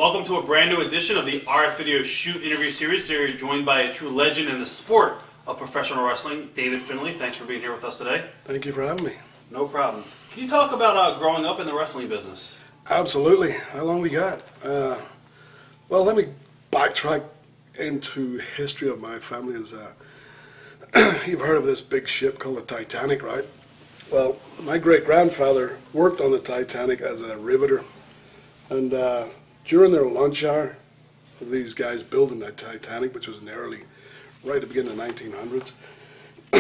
Welcome to a brand new edition of the RF Video Shoot interview series. Today you're joined by a true legend in the sport of professional wrestling, David Finlay. Thanks for being here with us today. Thank you for having me. No problem. Can you talk about growing up in the wrestling business? Absolutely. How long we got? Well, let me backtrack into history of my family. You've heard of this big ship called the Titanic, right? Well, my great-grandfather worked on the Titanic as a riveter, and during their lunch hour, these guys building the Titanic, which was in the right at the beginning of the 1900s,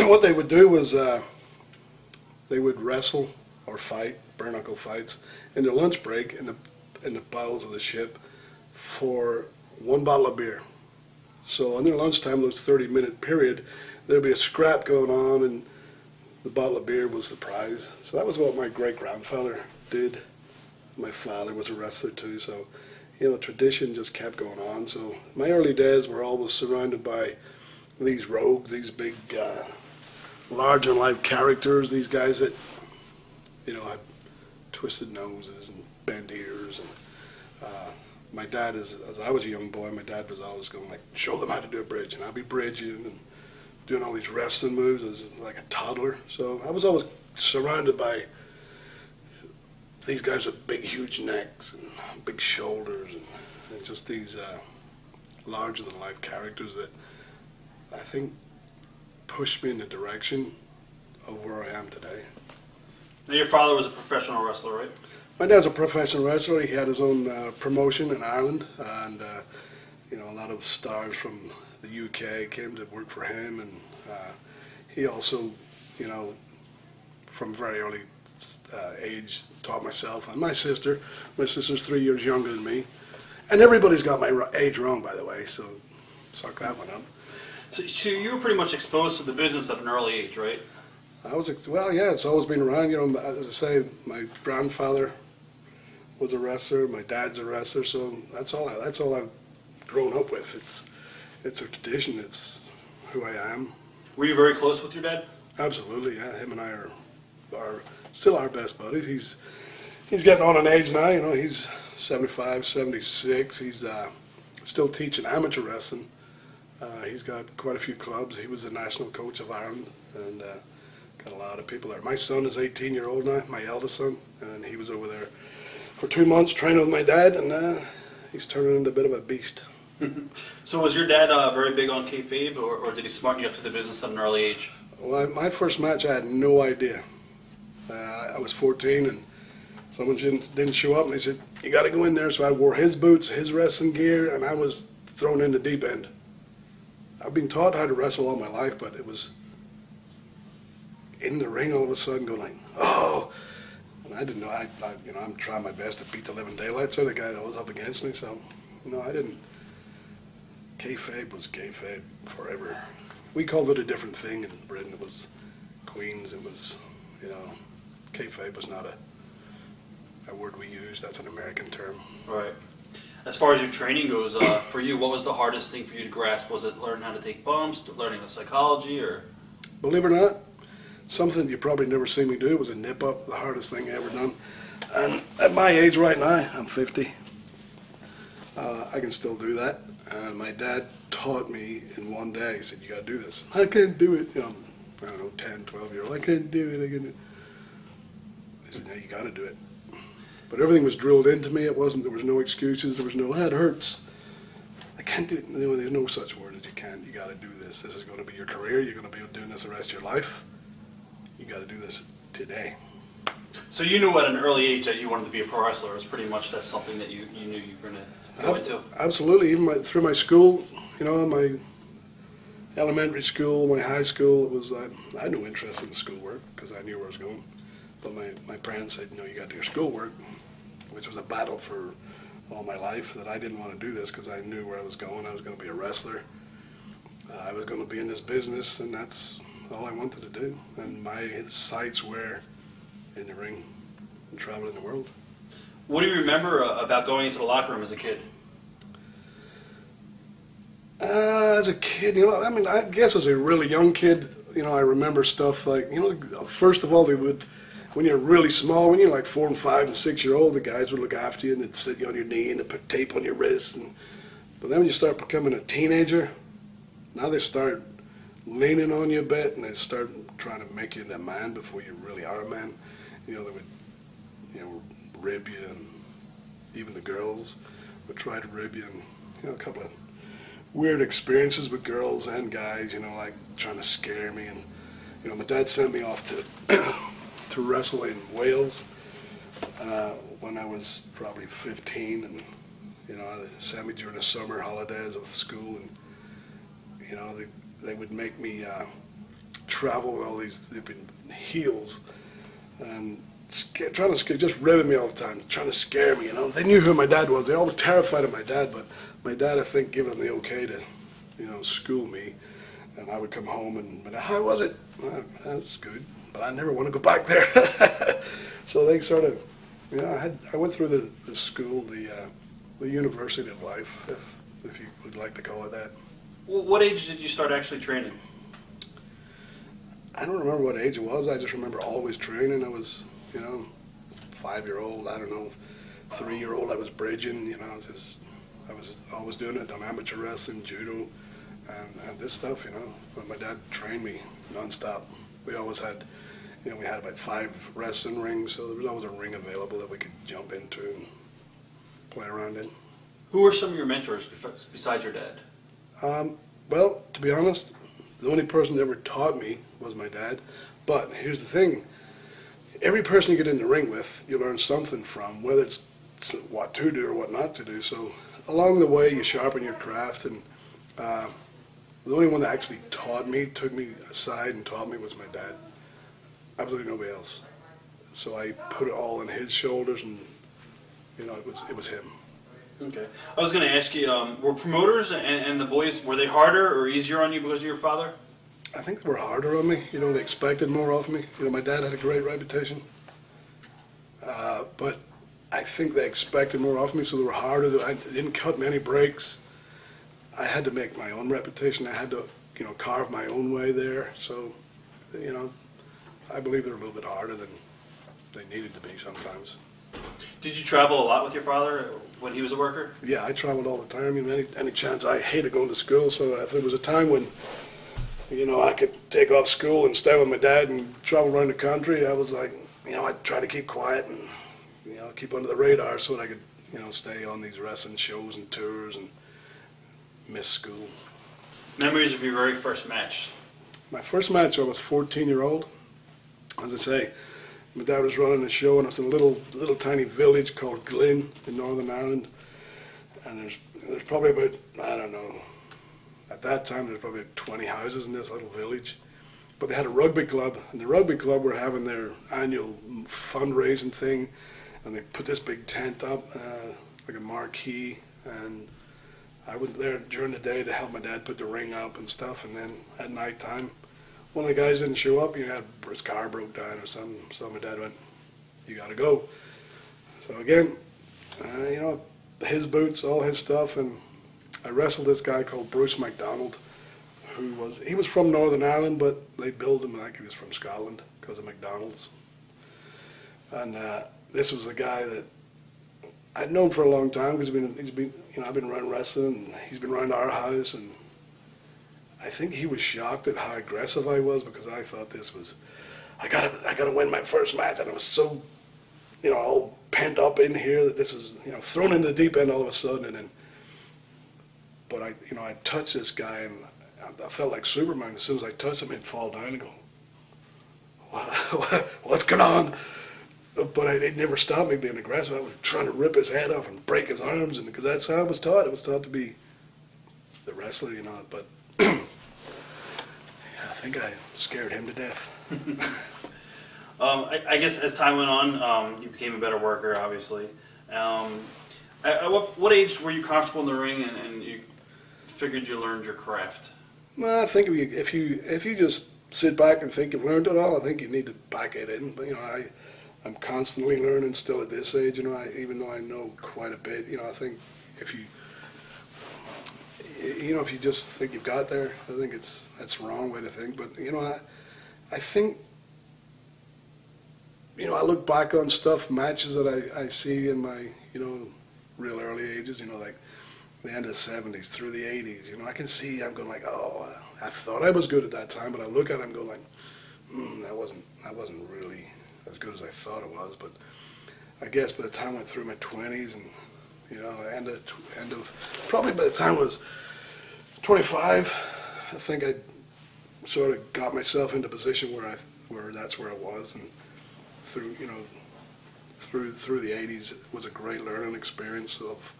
what they would do was they would wrestle or fight, bare-knuckle fights, in their lunch break in the bowels of the ship for one bottle of beer. So on their lunchtime, those 30-minute period, there'd be a scrap going on, and the bottle of beer was the prize. So that was what my great-grandfather did. My father was a wrestler too, so tradition just kept going on. So my early days were always surrounded by these rogues, these big, larger-than-life characters, these guys that, had twisted noses and bent ears. And my dad, as I was a young boy, my dad was always going like, show them how to do a bridge, and I'd be bridging and doing all these wrestling moves as like a toddler. So I was always surrounded by these guys with big, huge necks and big shoulders and just these larger-than-life characters that I think pushed me in the direction of where I am today. Now, your father was a professional wrestler, right? My dad's a professional wrestler. He had his own promotion in Ireland, and a lot of stars from the UK came to work for him, and he also, from very early age, taught myself and my sister. My sister's 3 years younger than me, and everybody's got my age wrong, by the way, so suck that one up. So you were pretty much exposed to the business at an early age, right? Well, yeah, it's always been around. As I say, my grandfather was a wrestler, my dad's a wrestler, so that's all I've grown up with. It's a tradition. It's who I am. Were you very close with your dad? Absolutely, yeah. Him and I are still our best buddies. He's getting on in age now. He's 75, 76. He's still teaching amateur wrestling. He's got quite a few clubs. He was the national coach of Ireland, and got a lot of people there. My son is 18-year-old now, my eldest son, and he was over there for 2 months training with my dad, and he's turning into a bit of a beast. So was your dad very big on kayfabe, or did he smarten you up to the business at an early age? Well, my first match, I had no idea. I was 14, and someone didn't show up, and they said, you got to go in there. So I wore his boots, his wrestling gear, and I was thrown in the deep end. I've been taught how to wrestle all my life, but it was in the ring all of a sudden going like, oh! And I didn't know. I'm trying my best to beat the living daylights out of the guy that was up against me, so no, I didn't. Kayfabe was kayfabe forever. We called it a different thing in Britain. It was Queens. It was, kayfabe was not a word we used. That's an American term. Right. As far as your training goes, for you, what was the hardest thing for you to grasp? Was it learning how to take bumps, learning the psychology, or? Believe it or not, something you probably never seen me do was a nip up, the hardest thing I ever done. And at my age right now, I'm 50, I can still do that. And my dad taught me in one day. He said, you got to do this. I can't do it. I don't know, 10, 12-year-old. I can't do it. I said, no, you got to do it. But everything was drilled into me. There was no excuses. There was no, it hurts. I can't do it. There's no such word as you can't. You got to do this. This is going to be your career. You're going to be doing this the rest of your life. You got to do this today. So you knew at an early age that you wanted to be a pro wrestler. It was pretty much that's something that you knew you were going to go into. Absolutely. Even through my school, my elementary school, my high school, it was I had no interest in schoolwork because I knew where I was going. But my parents said, you got to do your schoolwork, which was a battle for all my life, that I didn't want to do this because I knew where I was going. I was going to be a wrestler. I was going to be in this business, and that's all I wanted to do. And my sights were in the ring and traveling the world. What do you remember about going into the locker room as a kid? As a kid, I guess as a really young kid, I remember stuff like, first of all, they would when you're really small, when you're like 4 and 5 and 6-year-old, the guys would look after you and they'd sit you on your knee and they'd put tape on your wrist. But then when you start becoming a teenager, now they start leaning on you a bit and they start trying to make you into a man before you really are a man. They would, rib you, and even the girls would try to rib you, and a couple of weird experiences with girls and guys, like trying to scare me. And my dad sent me off to wrestle in Wales when I was probably 15, and they sent me during the summer holidays of school, and they would make me travel with all these heels and trying to scare, just ribbing me all the time, trying to scare me. They knew who my dad was. They all were terrified of my dad, but my dad, I think, gave them the okay to school me. And I would come home and, how was it? That's good, but I never want to go back there. So they sort of, I went through the school, the university of life, if you would like to call it that. Well, what age did you start actually training? I don't remember what age it was. I just remember always training. I was, 5-year-old, I don't know, 3-year-old, I was bridging, I was always doing it, done amateur wrestling, judo, and this stuff, But my dad trained me nonstop. We always had, we had about 5 wrestling rings, so there was always a ring available that we could jump into and play around in. Who were some of your mentors besides your dad? Well, to be honest, the only person that ever taught me was my dad. But here's the thing. Every person you get in the ring with, you learn something from, whether it's what to do or what not to do. So along the way, you sharpen your craft. And the only one that actually taught me, took me aside and taught me, was my dad. Absolutely nobody else. So I put it all on his shoulders, and it was him. Okay. I was going to ask you, were promoters and the boys, were they harder or easier on you because of your father? I think they were harder on me. They expected more of me. My dad had a great reputation. But I think they expected more of me, so they were harder. I didn't cut many breaks. I had to make my own reputation. I had to, carve my own way there. So, I believe they're a little bit harder than they needed to be sometimes. Did you travel a lot with your father when he was a worker? Yeah, I traveled all the time. Any chance. I hated going to school, so if there was a time when I could take off school and stay with my dad and travel around the country, I was like, I'd try to keep quiet and, keep under the radar so that I could, stay on these wrestling shows and tours and miss school. Memories of your very first match? My first match, I was 14-year-old. As I say, my dad was running a show, and it's in a little tiny village called Glynn in Northern Ireland. And there's probably about, I don't know, at that time there's probably 20 houses in this little village. But they had a rugby club, and the rugby club were having their annual fundraising thing, and they put this big tent up, like a marquee, and I went there during the day to help my dad put the ring up and stuff, and then at night time, one of the guys didn't show up. His car broke down or something, so my dad went, "You gotta go." So again, his boots, all his stuff, and I wrestled this guy called Bruce MacDonald, he was from Northern Ireland, but they billed him like he was from Scotland because of McDonald's. And this was a guy that I'd known for a long time because I've been around wrestling, and he's been around our house, and I think he was shocked at how aggressive I was, because I thought this was, I gotta win my first match, and I was so, all pent up in here that this is, thrown in the deep end all of a sudden, but I touched this guy, and I felt like Superman. As soon as I touched him, he'd fall down and go, "What's going on?" But it never stopped me being aggressive. I was trying to rip his head off and break his arms, and because that's how I was taught. It was taught to be the wrestler, but I think I scared him to death. I guess as time went on, you became a better worker, obviously. At what age were you comfortable in the ring and you figured you learned your craft? Well, I think if you just sit back and think you've learned it all, I think you need to back it in. But, I'm constantly learning still at this age. Even though I know quite a bit, I think if you just think you've got there, I think that's the wrong way to think. But I think I look back on matches that I see in my, real early ages, like the end of the 70s through the 80s, I can see, I'm going like, oh, I thought I was good at that time, but I look at it and go like, that wasn't really as good as I thought it was. But I guess by the time I went through my 20s and, probably by the time I was 25, I think I sort of got myself into a position where that's where I was, and through the 80s, it was a great learning experience of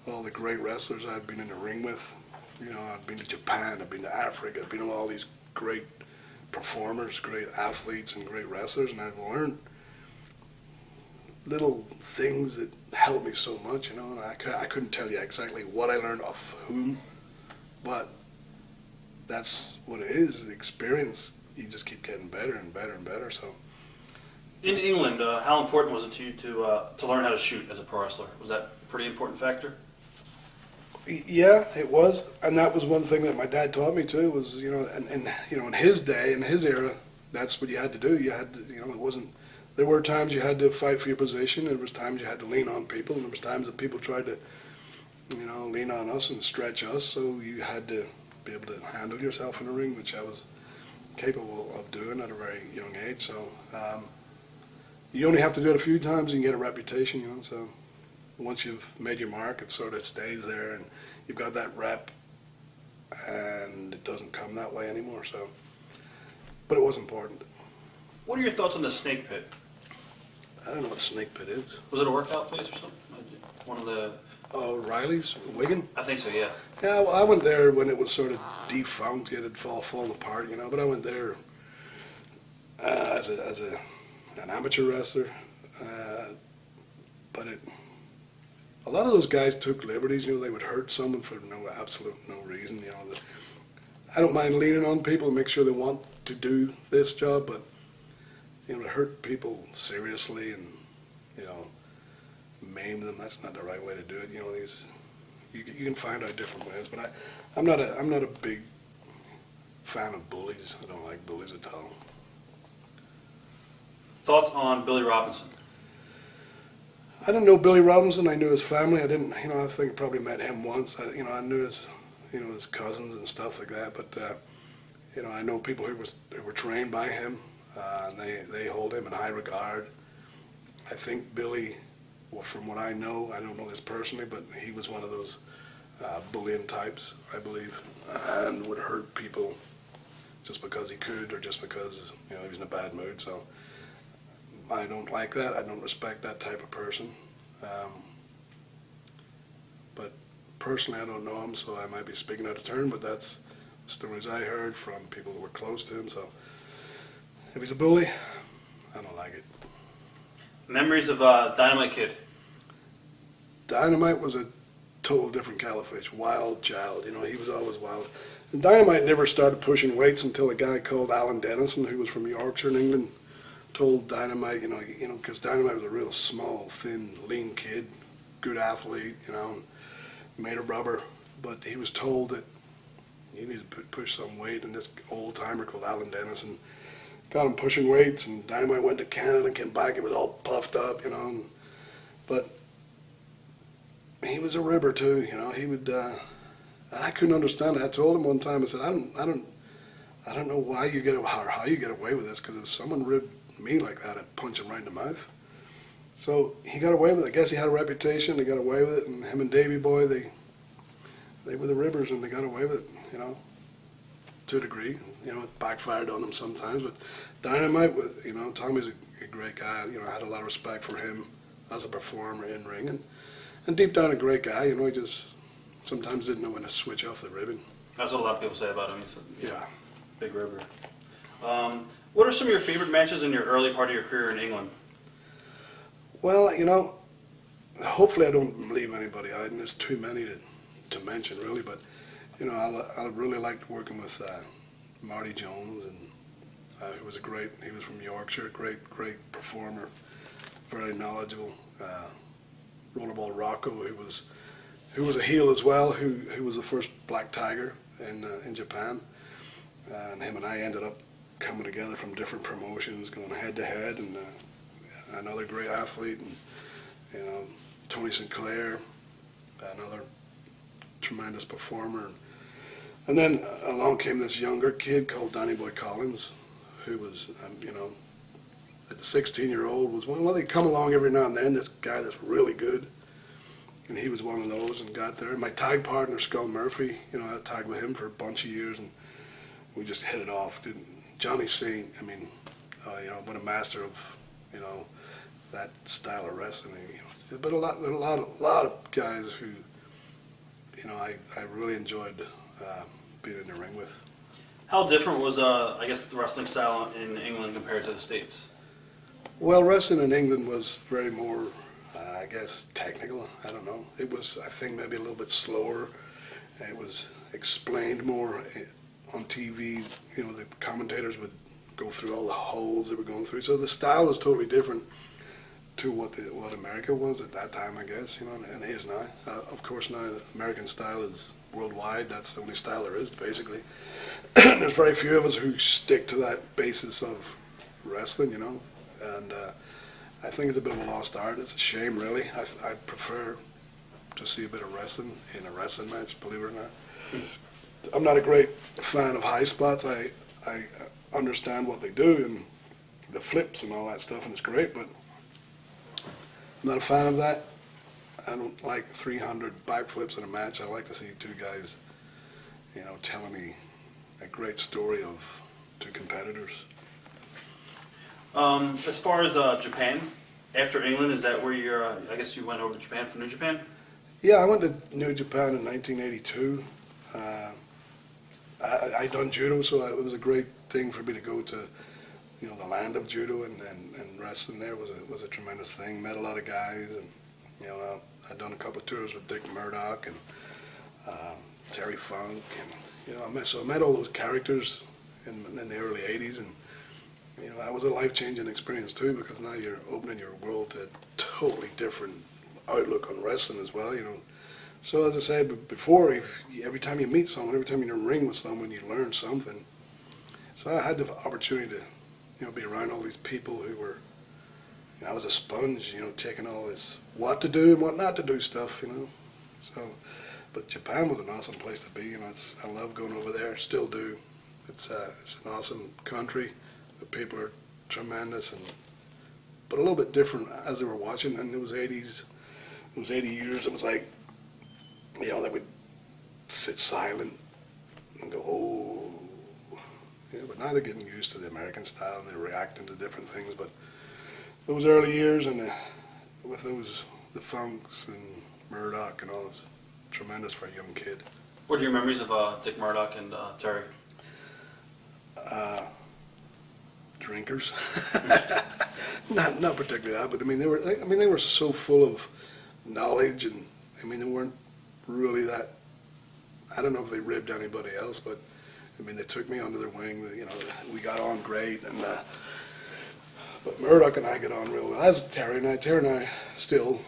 all the great wrestlers I'd been in the ring with. I'd been to Japan, I'd been to Africa, I'd been to all these great performers, great athletes, and great wrestlers, and I've learned little things that helped me so much, and I couldn't tell you exactly what I learned off whom, but that's what it is, the experience. You just keep getting better and better and better, so. In England, how important was it to you to learn how to shoot as a pro wrestler? Was that a pretty important factor? Yeah, it was, and that was one thing that my dad taught me too. Was in his day, in his era, that's what you had to do. You had to, it wasn't. There were times you had to fight for your position, and there was times you had to lean on people, and there was times that people tried to, lean on us and stretch us. So you had to be able to handle yourself in the ring, which I was capable of doing at a very young age. So you only have to do it a few times, and you get a reputation, So once you've made your mark, it sort of stays there, and you've got that rep, and it doesn't come that way anymore. So, but it was important. What are your thoughts on the snake pit? I don't know what a snake pit is. Was it a workout place or something? One of the... Oh, Riley's, Wigan? I think so, yeah. Yeah, well, I went there when it was sort of defunct. It had fallen apart, but I went there as an amateur wrestler. But a lot of those guys took liberties. They would hurt someone for no reason. I don't mind leaning on people to make sure they want to do this job, but to hurt people seriously and maim them, that's not the right way to do it. You can find out different ways, but I'm not a big fan of bullies. I don't like bullies at all. Thoughts on Billy Robinson? I didn't know Billy Robinson. I knew his family. I didn't, I think I probably met him once. I knew his, his cousins and stuff like that. But, I know people who were trained by him, and they hold him in high regard. I think Billy, well, from what I know, I don't know this personally, but he was one of those bullying types, I believe, and would hurt people just because he could, or just because he was in a bad mood. So I don't like that. I don't respect that type of person. But personally, I don't know him, so I might be speaking out of turn, but that's the stories I heard from people that were close to him. So if he's a bully, I don't like it. Memories of Dynamite Kid? Dynamite was a total different kettle of fish, wild child. He was always wild. And Dynamite never started pushing weights until a guy called Alan Dennison, who was from Yorkshire in England, told Dynamite, because Dynamite was a real small, thin, lean kid, good athlete, made of rubber. But he was told that you need to push some weight, and this old timer called Alan Dennison got him pushing weights, and Dynamite went to Canada and came back. It was all puffed up, But he was a ribber too, He would. I couldn't understand it. I told him one time. I said, I don't know why you get how you get away with this. Because if someone ribbed me like that, I'd punch him right in the mouth. So he got away with it. I guess he had a reputation. He got away with it. And him and Davey Boy, they were the ribbers, and they got away with it. To a degree. It backfired on them sometimes. But Dynamite, Tommy's a great guy. I had a lot of respect for him as a performer in ring, and deep down a great guy. He just sometimes didn't know when to switch off the ribbon. That's what a lot of people say about him. He's Yeah. Big ribber. What are some of your favorite matches in your early part of your career in England? Well, hopefully I don't leave anybody out, and there's too many to mention really, but I really liked working with Marty Jones, and he was from Yorkshire, great performer, very knowledgeable. Rollerball Rocco, who was a heel as well, who was the first Black Tiger in Japan, and him and I ended up coming together from different promotions, going head to head, and another great athlete, and you know, Tony Sinclair, another tremendous performer. And then along came this younger kid called Danny Boy Collins, who was, you know, at the 16-year-old was one. Well, they come along every now and then. This guy that's really good, and he was one of those and got there. My tag partner, Skull Murphy, you know, I tagged with him for a bunch of years, and we just hit it off. Johnny Saint, I mean, you know, what a master of, you know, that style of wrestling. You know, but a lot of guys who, you know, I really enjoyed being in the ring with. How different was, I guess, the wrestling style in England compared to the States? Well, wrestling in England was very more, I guess, technical. I don't know. It was, I think, maybe a little bit slower. It was explained more on TV. You know, the commentators would go through all the holes they were going through. So the style was totally different to what America was at that time, I guess. You know, and it is now. Of course, now the American style is worldwide. That's the only style there is, basically. There's very few of us who stick to that basis of wrestling, you know. And I think it's a bit of a lost art. It's a shame, really. I'd prefer to see a bit of wrestling in a wrestling match, believe it or not. I'm not a great fan of high spots. I understand what they do and the flips and all that stuff, and it's great, but I'm not a fan of that. I don't like 300 backflips in a match. I like to see two guys, you know, telling me a great story of two competitors. As far as Japan, after England, is that where you're, I guess you went over to Japan for New Japan? Yeah, I went to New Japan in 1982. I done judo, so it was a great thing for me to go to, you know, the land of judo, and wrestling there was a tremendous thing. Met a lot of guys, and you know, I'd done a couple of tours with Dick Murdoch and Terry Funk, and you know, I met all those characters in the early '80s, and you know, that was a life-changing experience too, because now you're opening your world to a totally different outlook on wrestling as well, you know. So as I said before, every time you meet someone, every time you're in a ring with someone, you learn something. So I had the opportunity to, you know, be around all these people who were, you know, I was a sponge, you know, taking all this what to do and what not to do stuff, you know. So, but Japan was an awesome place to be, you know. I love going over there, still do. It's an awesome country. The people are tremendous, but a little bit different as they were watching. And it was 80s. It was 80 years. It was like, you know, they would sit silent and go, oh. Yeah, but now they're getting used to the American style and they're reacting to different things. But those early years and with the Funks and Murdoch and all, it was tremendous for a young kid. What are your memories of Dick Murdoch and Terry? Drinkers, not particularly that, but I mean they were so full of knowledge, and I mean they weren't really that. I don't know if they ribbed anybody else, but I mean they took me under their wing. You know, we got on great, and but Murdoch and I get on real well. As Terry and I still,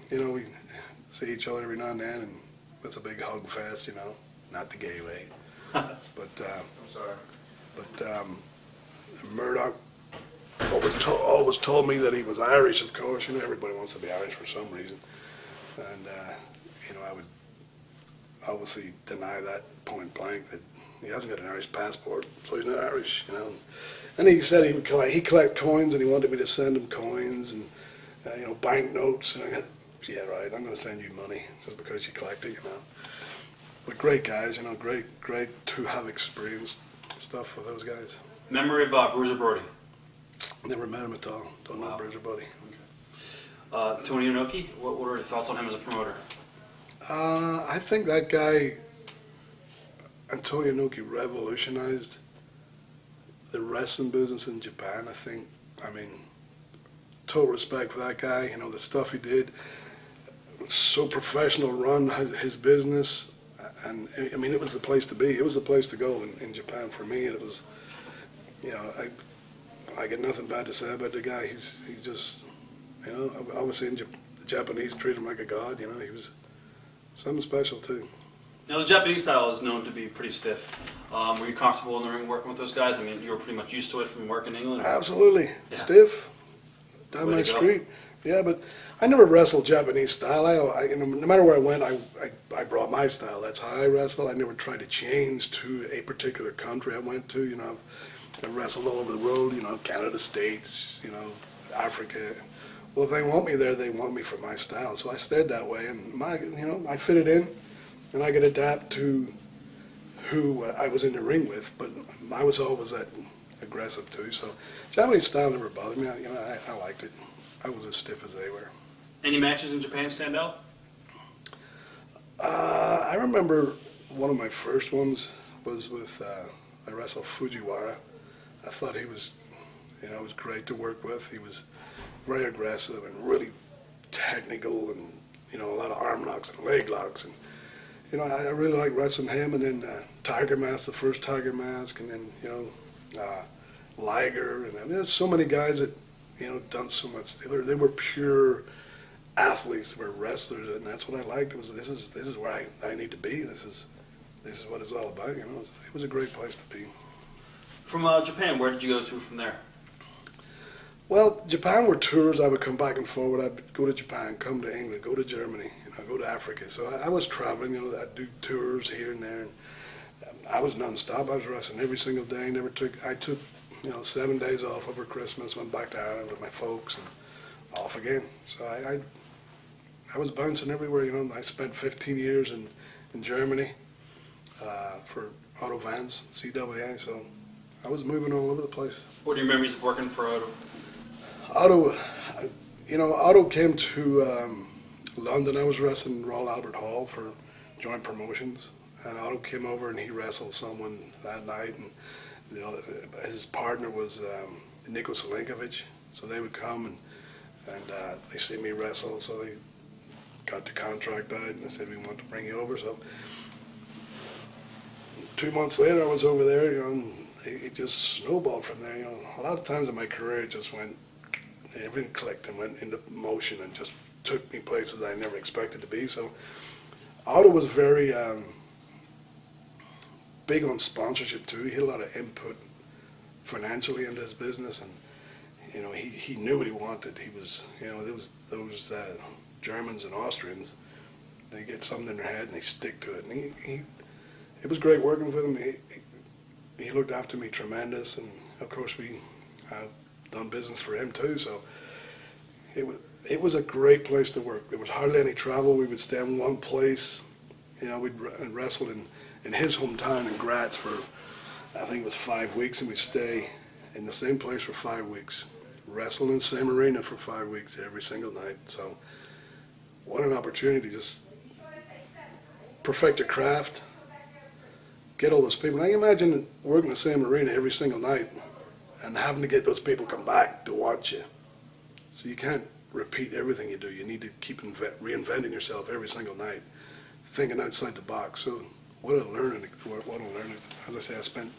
you know, we see each other every now and then, and it's a big hug fest, you know, not the gay way, but I'm sorry, but. Murdoch always told me that he was Irish, of course. You know, everybody wants to be Irish for some reason. And, you know, I would obviously deny that point blank, that he hasn't got an Irish passport, so he's not Irish, you know. And he said he'd collect coins, and he wanted me to send him coins and, you know, banknotes. And I got, yeah, right, I'm going to send you money just because you collect it, you know. But great guys, you know, great to have experienced stuff with those guys. Memory of Bruiser Brody? Never met him at all. Don't know Bruiser Brody. Okay. Tony Inoki, what are your thoughts on him as a promoter? I think that guy, Antonio Inoki, revolutionized the wrestling business in Japan. I mean, total respect for that guy. You know, the stuff he did, so professional, run his business, and I mean, it was the place to be. It was the place to go in Japan for me. It was. You know, I get nothing bad to say about the guy. He just, you know, obviously the Japanese treat him like a god. You know, he was something special too. Now the Japanese style is known to be pretty stiff. Were you comfortable in the ring working with those guys? I mean, you were pretty much used to it from working in England. Absolutely, yeah. Stiff. down Way my to go. street. Yeah, but I never wrestled Japanese style. No matter where I went, I brought my style. That's how I wrestle. I never tried to change to a particular country I went to. I wrestled all over the world. Canada, States. Africa. Well, if they want me there, they want me for my style. So I stayed that way, and I fit it in, and I could adapt to who I was in the ring with. But I was always that aggressive too. So Japanese style never bothered me. I liked it. I was as stiff as they were. Any matches in Japan stand out? I remember one of my first ones was with I wrestled Fujiwara. I thought he was, was great to work with. He was very aggressive and really technical, and a lot of arm locks and leg locks, and I really liked wrestling him. And then Tiger Mask, the first Tiger Mask, and then Liger, and there's so many guys that done so much. They were pure athletes. They were wrestlers, and that's what I liked. This is where I need to be. This is what it's all about. It was a great place to be. From Japan, where did you go to from there? Well, Japan were tours. I would come back and forward. I'd go to Japan, come to England, go to Germany, go to Africa. So I was traveling. I'd do tours here and there. And I was nonstop. I was wrestling every single day. I took 7 days off over Christmas. Went back to Ireland with my folks and off again. So I was bouncing everywhere. I spent 15 years in Germany for Otto Vance, CWA. So I was moving all over the place. What are your memories of working for Otto? Otto came to London. I was wrestling Royal Albert Hall for joint promotions, and Otto came over and he wrestled someone that night, and his partner was Niko Selenkovic. So they would come and they see me wrestle, so they got the contract out and they said, we want to bring you over. So 2 months later I was over there, and it just snowballed from there. A lot of times in my career it just went, everything clicked and went into motion and just took me places I never expected to be. So Otto was very big on sponsorship too. He had a lot of input financially into his business, and he knew what he wanted. He was, there was those Germans and Austrians, they get something in their head and they stick to it. And it was great working with him. He looked after me tremendous, and of course we done business for him too. So it was a great place to work. There was hardly any travel. We would stay in one place. We'd wrestle in his hometown in Graz for, I think it was 5 weeks, and we'd stay in the same place for 5 weeks, wrestle in the same arena for 5 weeks every single night. So what an opportunity to just perfect your craft, get all those people. Now you imagine working the same arena every single night and having to get those people come back to watch you. So you can't repeat everything you do. You need to keep reinventing yourself every single night, thinking outside the box. So what a learning. As I say, I spent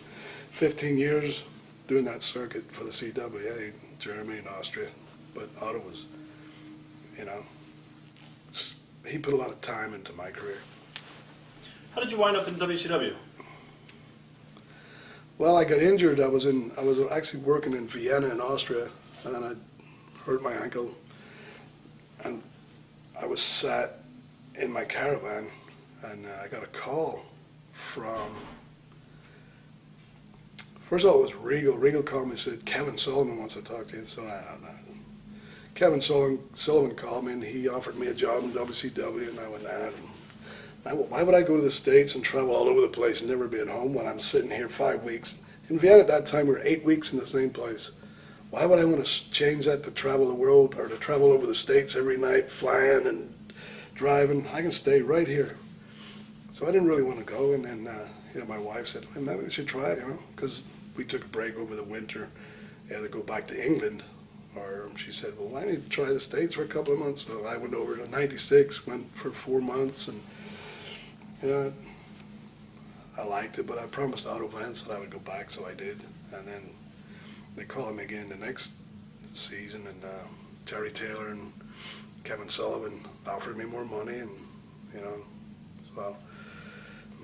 15 years doing that circuit for the CWA, Germany and Austria. But Otto was, he put a lot of time into my career. How did you wind up in WCW? Well, I got injured. I was actually working in Vienna in Austria, and I hurt my ankle, and I was sat in my caravan, and I got a call from, first of all, it was Regal. Regal called me and said, Kevin Sullivan wants to talk to you. So Kevin Sullivan called me, and he offered me a job in WCW, and I went, why would I go to the States and travel all over the place and never be at home when I'm sitting here 5 weeks? In Vienna at that time, we were 8 weeks in the same place. Why would I want to change that to travel the world or to travel over the States every night, flying and driving? I can stay right here. So I didn't really want to go, and then my wife said, well, maybe we should try it, because we took a break over the winter, either go back to England, or she said, well, why don't you try the States for a couple of months? So I went over to 96, went for 4 months, and I liked it, but I promised Otto Vance that I would go back, so I did. And then they called me again the next season, and Terry Taylor and Kevin Sullivan offered me more money, and so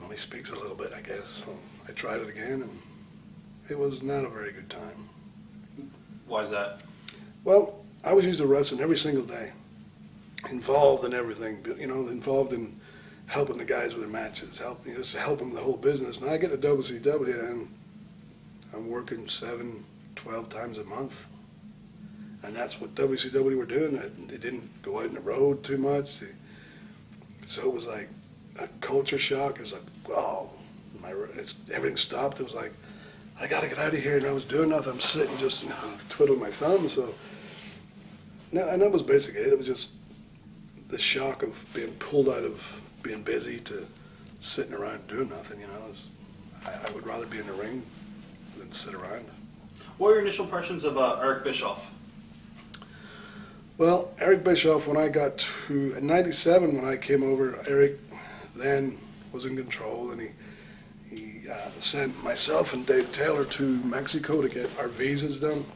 money speaks a little bit, I guess. So I tried it again, and it was not a very good time. Why is that? Well, I was used to wrestling every single day, involved in everything, involved in helping the guys with their matches, just helping the whole business. And I get to WCW and I'm working 7, 12 times a month. And that's what WCW were doing. They didn't go out on the road too much. So it was like a culture shock. It was like, oh, everything stopped. It was like, I got to get out of here. And I was doing nothing. I'm sitting just twiddling my thumbs. So, and that was basically it. It was just the shock of being pulled out of being busy to sitting around doing nothing. I would rather be in the ring than sit around. What were your initial impressions of Eric Bischoff? Well, Eric Bischoff, when I got to, in 97 when I came over, Eric then was in control, and he sent myself and Dave Taylor to Mexico to get our visas done.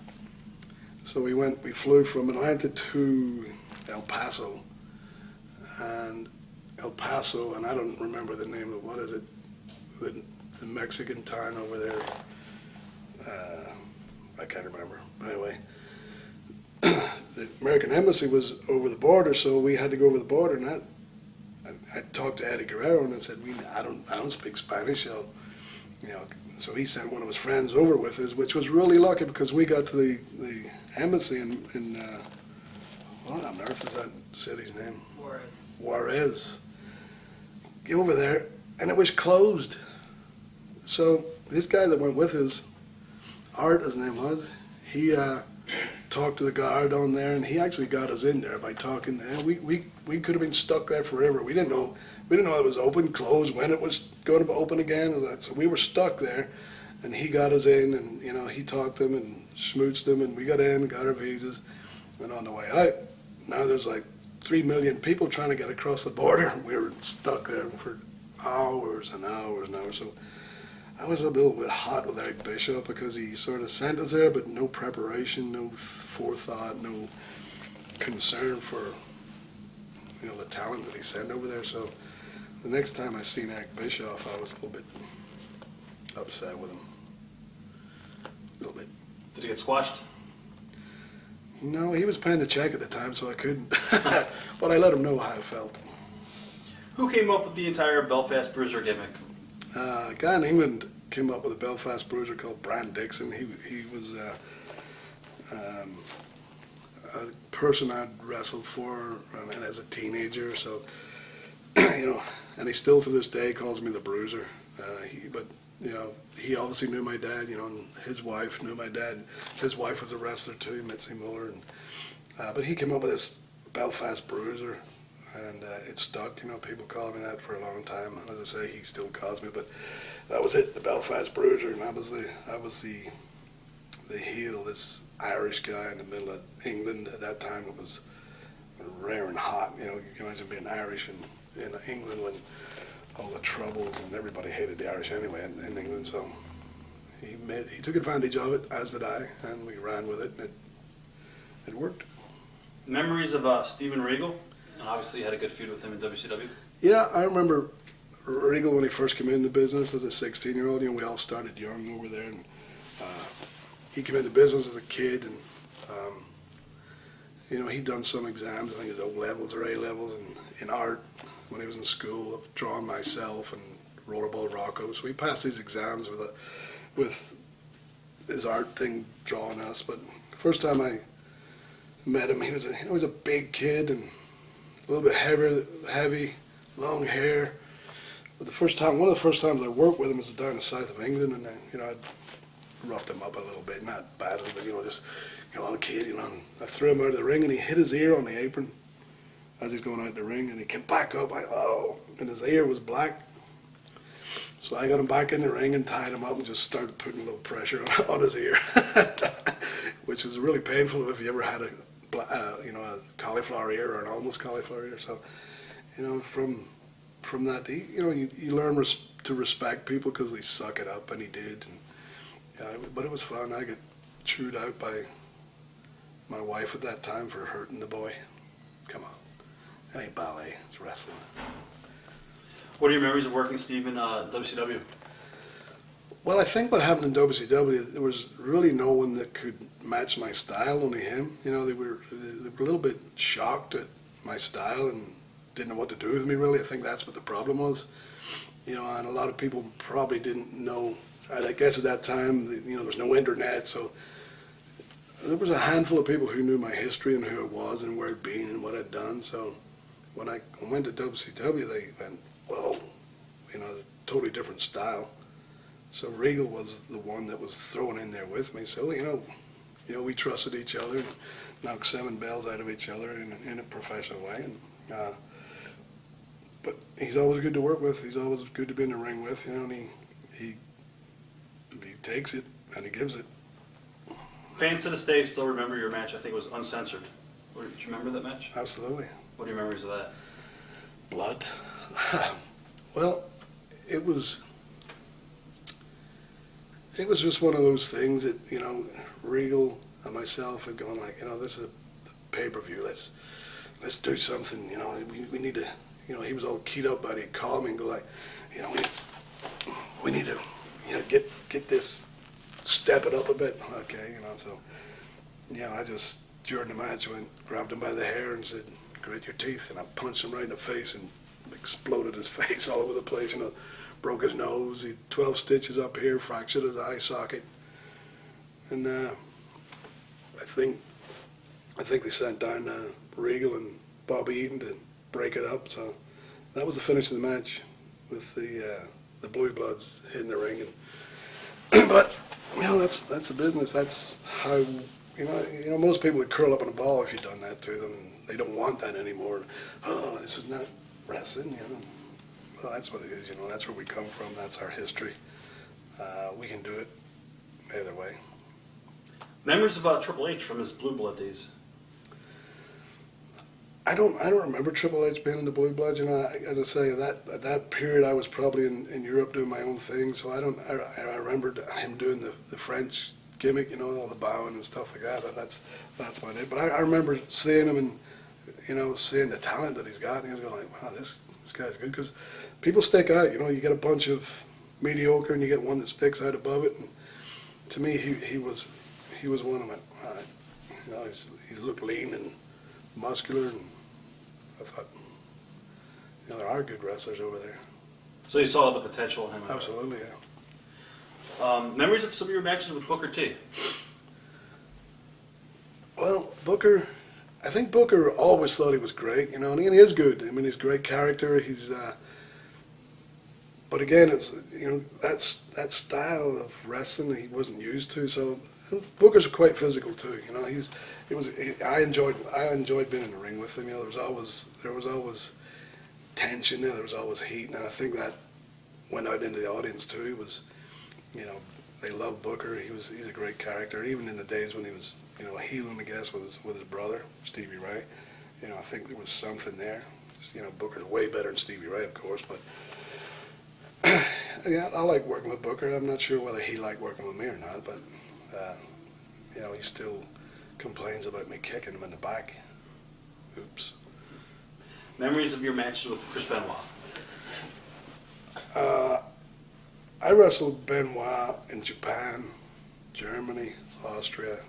So we flew from Atlanta to El Paso, and I don't remember the name of, what is it, the Mexican town over there, I can't remember, anyway. The American embassy was over the border, so we had to go over the border. And I talked to Eddie Guerrero and I said, I don't speak Spanish, so so he sent one of his friends over with us, which was really lucky because we got to the embassy in what on earth is that city's name? Juarez. Get over there, and it was closed. So this guy that went with us, Art, his name was, he talked to the guard on there, and he actually got us in there by talking. And we could have been stuck there forever. We didn't know it was open, closed, when it was going to open again. And so we were stuck there, and he got us in, and he talked them and smooched them, and we got in, got our visas, and on the way out, now there's like 3 million people trying to get across the border. We were stuck there for hours and hours and hours. So I was a little bit hot with Eric Bischoff because he sort of sent us there, but no preparation, no forethought, no concern for the talent that he sent over there. So the next time I seen Eric Bischoff, I was a little bit upset with him. A little bit. Did he get squashed? No, he was paying the check at the time, so I couldn't. But I let him know how I felt. Who came up with the entire Belfast Bruiser gimmick? A guy in England came up with a Belfast Bruiser called Brand Dixon. He was a person I'd wrestled for and as a teenager. So, and he still to this day calls me the Bruiser. He obviously knew my dad. And his wife knew my dad. His wife was a wrestler too, Mitzi Muller. But he came up with this Belfast Bruiser. And it stuck, people called me that for a long time. And as I say, he still calls me, but that was it, the Belfast Bruiser. And I was the heel, this Irish guy in the middle of England. At that time, it was rare and hot. You can imagine being Irish in England when all the troubles, and everybody hated the Irish anyway in England. So he took advantage of it, as did I, and we ran with it, and it worked. Memories of Steven Regal? And obviously you had a good feud with him in WCW. Yeah, I remember Regal when he first came in the business as a 16-year-old. We all started young over there, and he came into business as a kid, and he'd done some exams. I think his O levels or A levels in art when he was in school of drawing myself and Rollerball Rocco. So he passed these exams with his art thing drawing us. But the first time I met him, he was a big kid and a little bit heavy, long hair. But one of the first times I worked with him was down in the south of England, and I'd roughed him up a little bit, not badly, but just a kid, and I threw him out of the ring, and he hit his ear on the apron as he's going out the ring, and he came back up, and his ear was black. So I got him back in the ring and tied him up and just started putting a little pressure on his ear, which was really painful if you ever had a cauliflower ear or an almost cauliflower ear. So, from that, you learn to respect people because they suck it up, and he did. But it was fun. I got chewed out by my wife at that time for hurting the boy. Come on, that ain't ballet. It's wrestling. What are your memories of working Steve in WCW? Well, I think what happened in WCW, there was really no one that could match my style, only him. You know, they were a little bit shocked at my style and didn't know what to do with me, really. I think that's what the problem was. You know, and a lot of people probably didn't know. I guess at that time, you know, there was no internet, so there was a handful of people who knew my history and who it was and where I'd been and what I'd done. So when I went to WCW, they went, whoa, you know, totally different style. So Regal was the one that was thrown in there with me. So, you know, we trusted each other and knocked 7 bells out of each other in a professional way. And, but he's always good to work with. He's always good to be in the ring with, you know, and he takes it and he gives it. Fans to this day still remember your match. I think it was uncensored. Do you remember that match? Absolutely. What are your memories of that? Blood. Well, it was just one of those things that, you know, Regal and myself had gone like, you know, this is a pay-per-view. Let's do something. You know, we need to. You know, he was all keyed up, but he'd call me and go like, you know, we need to, you know, get this, step it up a bit. Okay, you know, so, you know, I just, during the match, grabbed him by the hair and said, grit your teeth, and I punched him right in the face and exploded his face all over the place, you know, broke his nose, he had 12 stitches up here, fractured his eye socket, and I think they sent down Regal and Bobby Eaton to break it up, so that was the finish of the match with the Blue Bloods hitting the ring, and but you know that's the business. That's how you know most people would curl up in a ball if you'd done that to them. They don't want that anymore. Oh, this is not wrestling, you know. Well, that's what it is, you know. That's where we come from. That's our history. We can do it either way. Memories about Triple H from his Blue Blood days. I don't remember Triple H being in the Blue Bloods. You know, as I say, at that period I was probably in Europe doing my own thing. So I remembered him doing the French gimmick, you know, all the bowing and stuff like that. That's about it. But I remember seeing him and, you know, seeing the talent that he's got, and he was going like, wow, this guy's good, because people stick out. You know, you get a bunch of mediocre and you get one that sticks out above it. And to me, he was one of them. You know, he looked lean and muscular, and I thought, you know, there are good wrestlers over there. So you saw the potential in him. Absolutely, yeah. Memories of some of your matches with Booker T. Well, Booker, I think Booker always thought he was great, you know, and he is good. I mean, he's a great character. He's, but again, it's, you know, that style of wrestling he wasn't used to. So Booker's quite physical too. You know, I enjoyed being in the ring with him. You know, there was always tension. There was always heat, and I think that went out into the audience too. He was, you know, they loved Booker. He's a great character. Even in the days when he was, you know, healing, I guess, with his brother Stevie Ray. You know, I think there was something there. You know, Booker's way better than Stevie Ray, of course, but yeah, I like working with Booker. I'm not sure whether he liked working with me or not, but you know, he still complains about me kicking him in the back. Oops. Memories of your matches with Chris Benoit. I wrestled Benoit in Japan, Germany, Austria,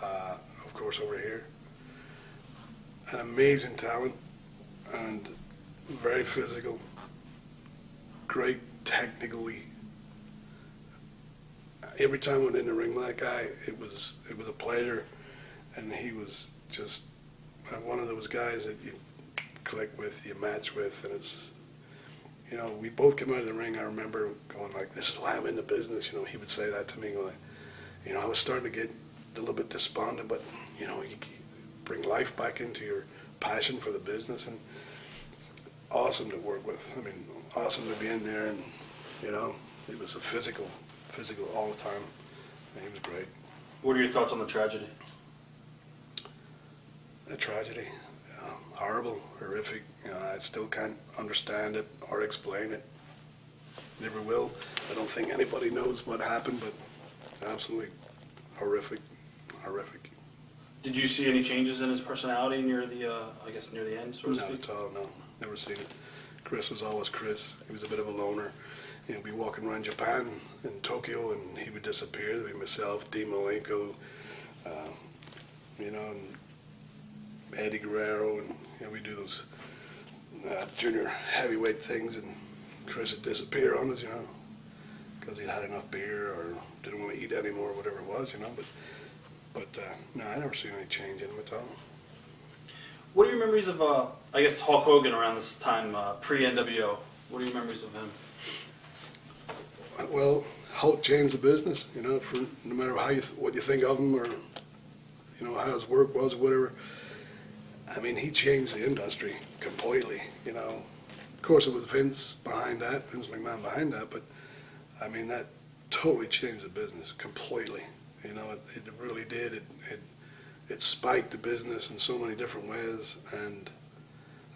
of course over here. An amazing talent and very physical, great technically. Every time I went in the ring with that guy, it was a pleasure, and he was just one of those guys that you click with, you match with, and it's, you know, we both came out of the ring. I remember going like, "This is why I'm in the business." You know, he would say that to me, going, you know, I was starting to get a little bit despondent, but you know, you bring life back into your passion for the business, and awesome to work with. I mean, awesome to be in there, and you know, it was a physical all the time. And he was great. What are your thoughts on the tragedy? The tragedy, horrible, horrific. You know, I still can't understand it or explain it. Never will. I don't think anybody knows what happened, but absolutely horrific. Did you see any changes in his personality near the, I guess near the end, so to Not speak? at all, no. Never seen it. Chris was always Chris. He was a bit of a loner. You know, we'd be walking around Japan and Tokyo, and he would disappear. There'd be myself, Dean Malenko, you know, and Eddie Guerrero, and you know, we do those junior heavyweight things, and Chris would disappear on us, you know, because he'd had enough beer or didn't want to eat anymore, whatever it was, you know. But no, I never seen any change in him at all. What are your memories of, I guess, Hulk Hogan around this time, pre-NWO? What are your memories of him? Well, Hulk changed the business, you know, for no matter how what you think of him or, you know, how his work was or whatever. I mean, he changed the industry completely, you know. Of course, it was Vince behind that, Vince McMahon behind that, but, I mean, that totally changed the business completely. You know, it really did. It spiked the business in so many different ways, and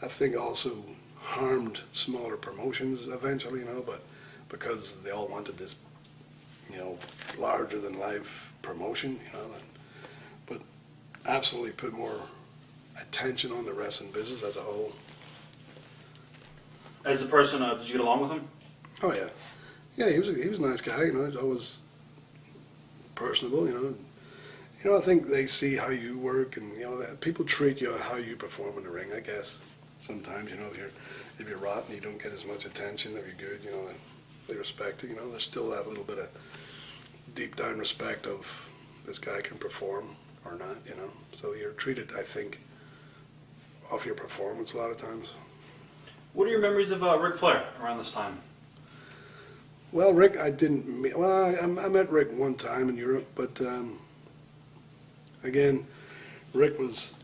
I think also harmed smaller promotions eventually, you know, but because they all wanted this, you know, larger-than-life promotion, you know, but absolutely put more attention on the wrestling business as a whole. As a person, did you get along with him? Oh yeah, yeah. He was a nice guy. You know, he's always personable. You know, I think they see how you work, and you know that people treat you how you perform in the ring. I guess sometimes, you know, if you're rotten, you don't get as much attention. If you're good, you know, they respect it. You know, there's still that little bit of deep down respect of this guy can perform or not. You know, so you're treated, I think, off your performance a lot of times. What are your memories of Ric Flair around this time? Well, Rick, I didn't meet. Well, I met Rick one time in Europe, but again, Rick was.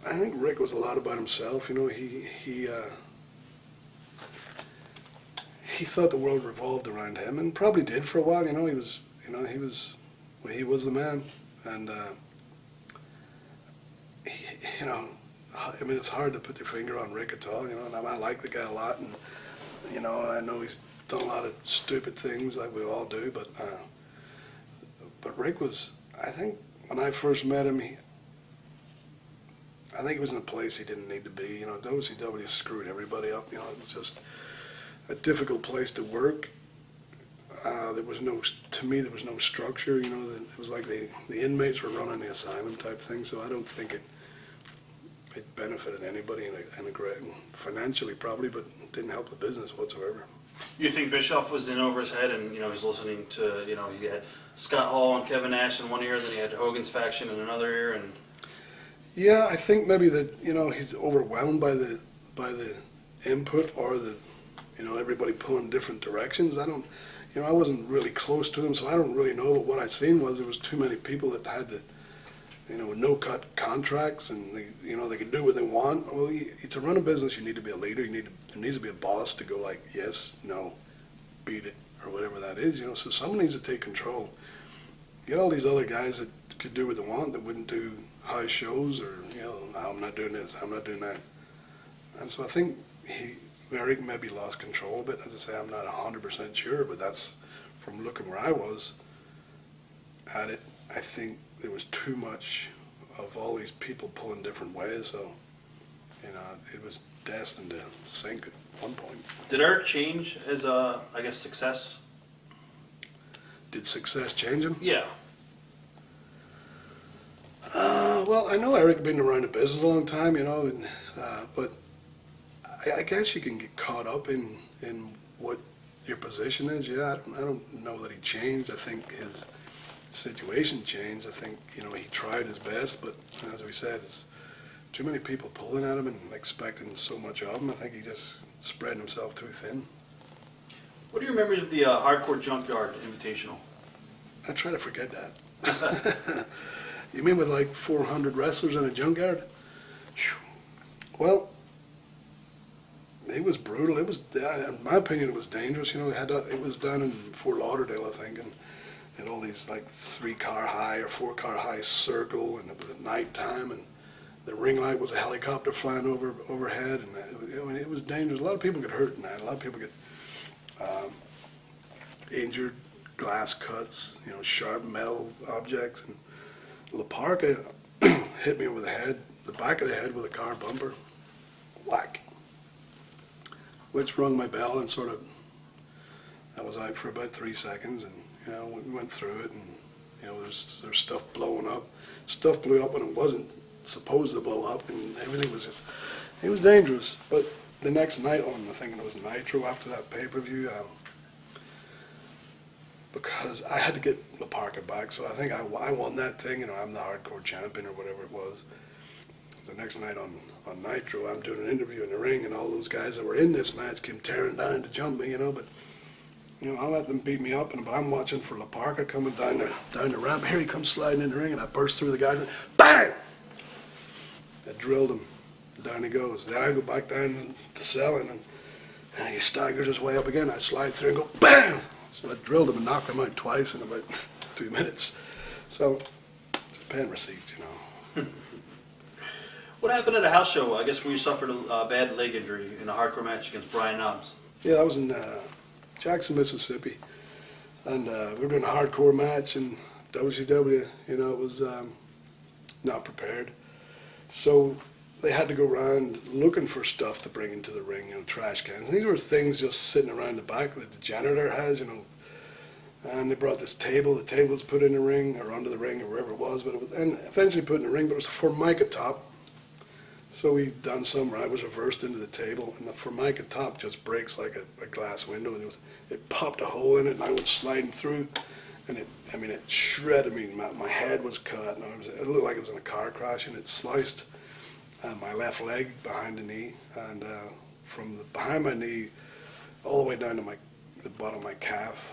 I think Rick was a lot about himself. You know, he thought the world revolved around him, and probably did for a while. You know, he was the man, and you know. I mean, it's hard to put your finger on Rick at all, you know, and I like the guy a lot, and, you know, I know he's done a lot of stupid things like we all do, but Rick was, I think, when I first met him, I think he was in a place he didn't need to be. You know, WCW screwed everybody up, you know, it was just a difficult place to work. To me, there was no structure, you know, it was like the inmates were running the asylum type thing, so I don't think it benefited anybody in a great, financially probably, but didn't help the business whatsoever. You think Bischoff was in over his head, and you know he's listening to, you know, he had Scott Hall and Kevin Nash in one ear, then he had Hogan's faction in another ear, and yeah, I think maybe that, you know, he's overwhelmed by the input, or the, you know, everybody pulling different directions. I wasn't really close to them, so I don't really know. But what I seen was there was too many people that had the, you know, no-cut contracts, and they could do what they want. Well, to run a business, you need to be a leader. There needs to be a boss to go like, yes, no, beat it, or whatever that is. You know, so someone needs to take control. You get all these other guys that could do what they want, that wouldn't do high shows, or, you know, I'm not doing this, I'm not doing that. And so I think Eric maybe lost control a bit. As I say, I'm not 100% sure, but that's from looking where I was at it. I think there was too much of all these people pulling different ways, so, you know, it was destined to sink at one point. Did Eric change his, I guess, success? Did success change him? Yeah. Well, I know Eric had been around the business a long time, you know, and, but I guess you can get caught up in what your position is. Yeah, I don't know that he changed. I think his situation changed. I think, you know, he tried his best, but as we said, it's too many people pulling at him and expecting so much of him. I think he just spread himself too thin. What are your memories of the Hardcore Junkyard Invitational? I try to forget that. You mean with like 400 wrestlers in a junkyard? Whew. Well, it was brutal. It was, in my opinion, it was dangerous. You know, it was done in Fort Lauderdale, I think, and had all these like 3-car high or 4-car high circle, and it was at nighttime, and the ring light was a helicopter flying overhead, and I mean, it was dangerous. A lot of people get hurt in that. A lot of people get injured, glass cuts, you know, sharp metal objects. And La Parca hit me over the head, the back of the head with a car bumper, whack. which rung my bell and sort of, I was out for about 3 seconds, and we went through it, and there's stuff blowing up. Stuff blew up when it wasn't supposed to blow up, and everything was just, it was dangerous. But the next night on, I think it was Nitro after that pay-per-view, because I had to get La Parka back, so I think I won that thing. I'm the hardcore champion or whatever it was. The next night on Nitro, I'm doing an interview in the ring, and all those guys that were in this match came tearing down to jump me, but I let them beat me up, but I'm watching for La Parka coming down the ramp. Here he comes sliding in the ring, and I burst through the guy, and bang! I drilled him. Down he goes. Then I go back down to selling, and he staggers his way up again. I slide through and go, bam! So I drilled him and knocked him out twice in about 2 minutes. So it's paying receipts, What happened at a house show, I guess, when you suffered a bad leg injury in a hardcore match against Brian Knobs? Yeah, that was in Jackson, Mississippi. And we were doing a hardcore match in WCW. It was not prepared. So they had to go around looking for stuff to bring into the ring, trash cans. And these were things just sitting around the back that the janitor has, And they brought this table. The table was put in the ring or under the ring or wherever it was, and eventually put in the ring. But it was a Formica top. So we done some right. It was reversed into the table, and the Formica top just breaks like a glass window, and it popped a hole in it, and I went sliding through, and it shredded me. My head was cut, and it looked like it was in a car crash, and it sliced my left leg behind the knee, and from behind my knee all the way down to the bottom of my calf.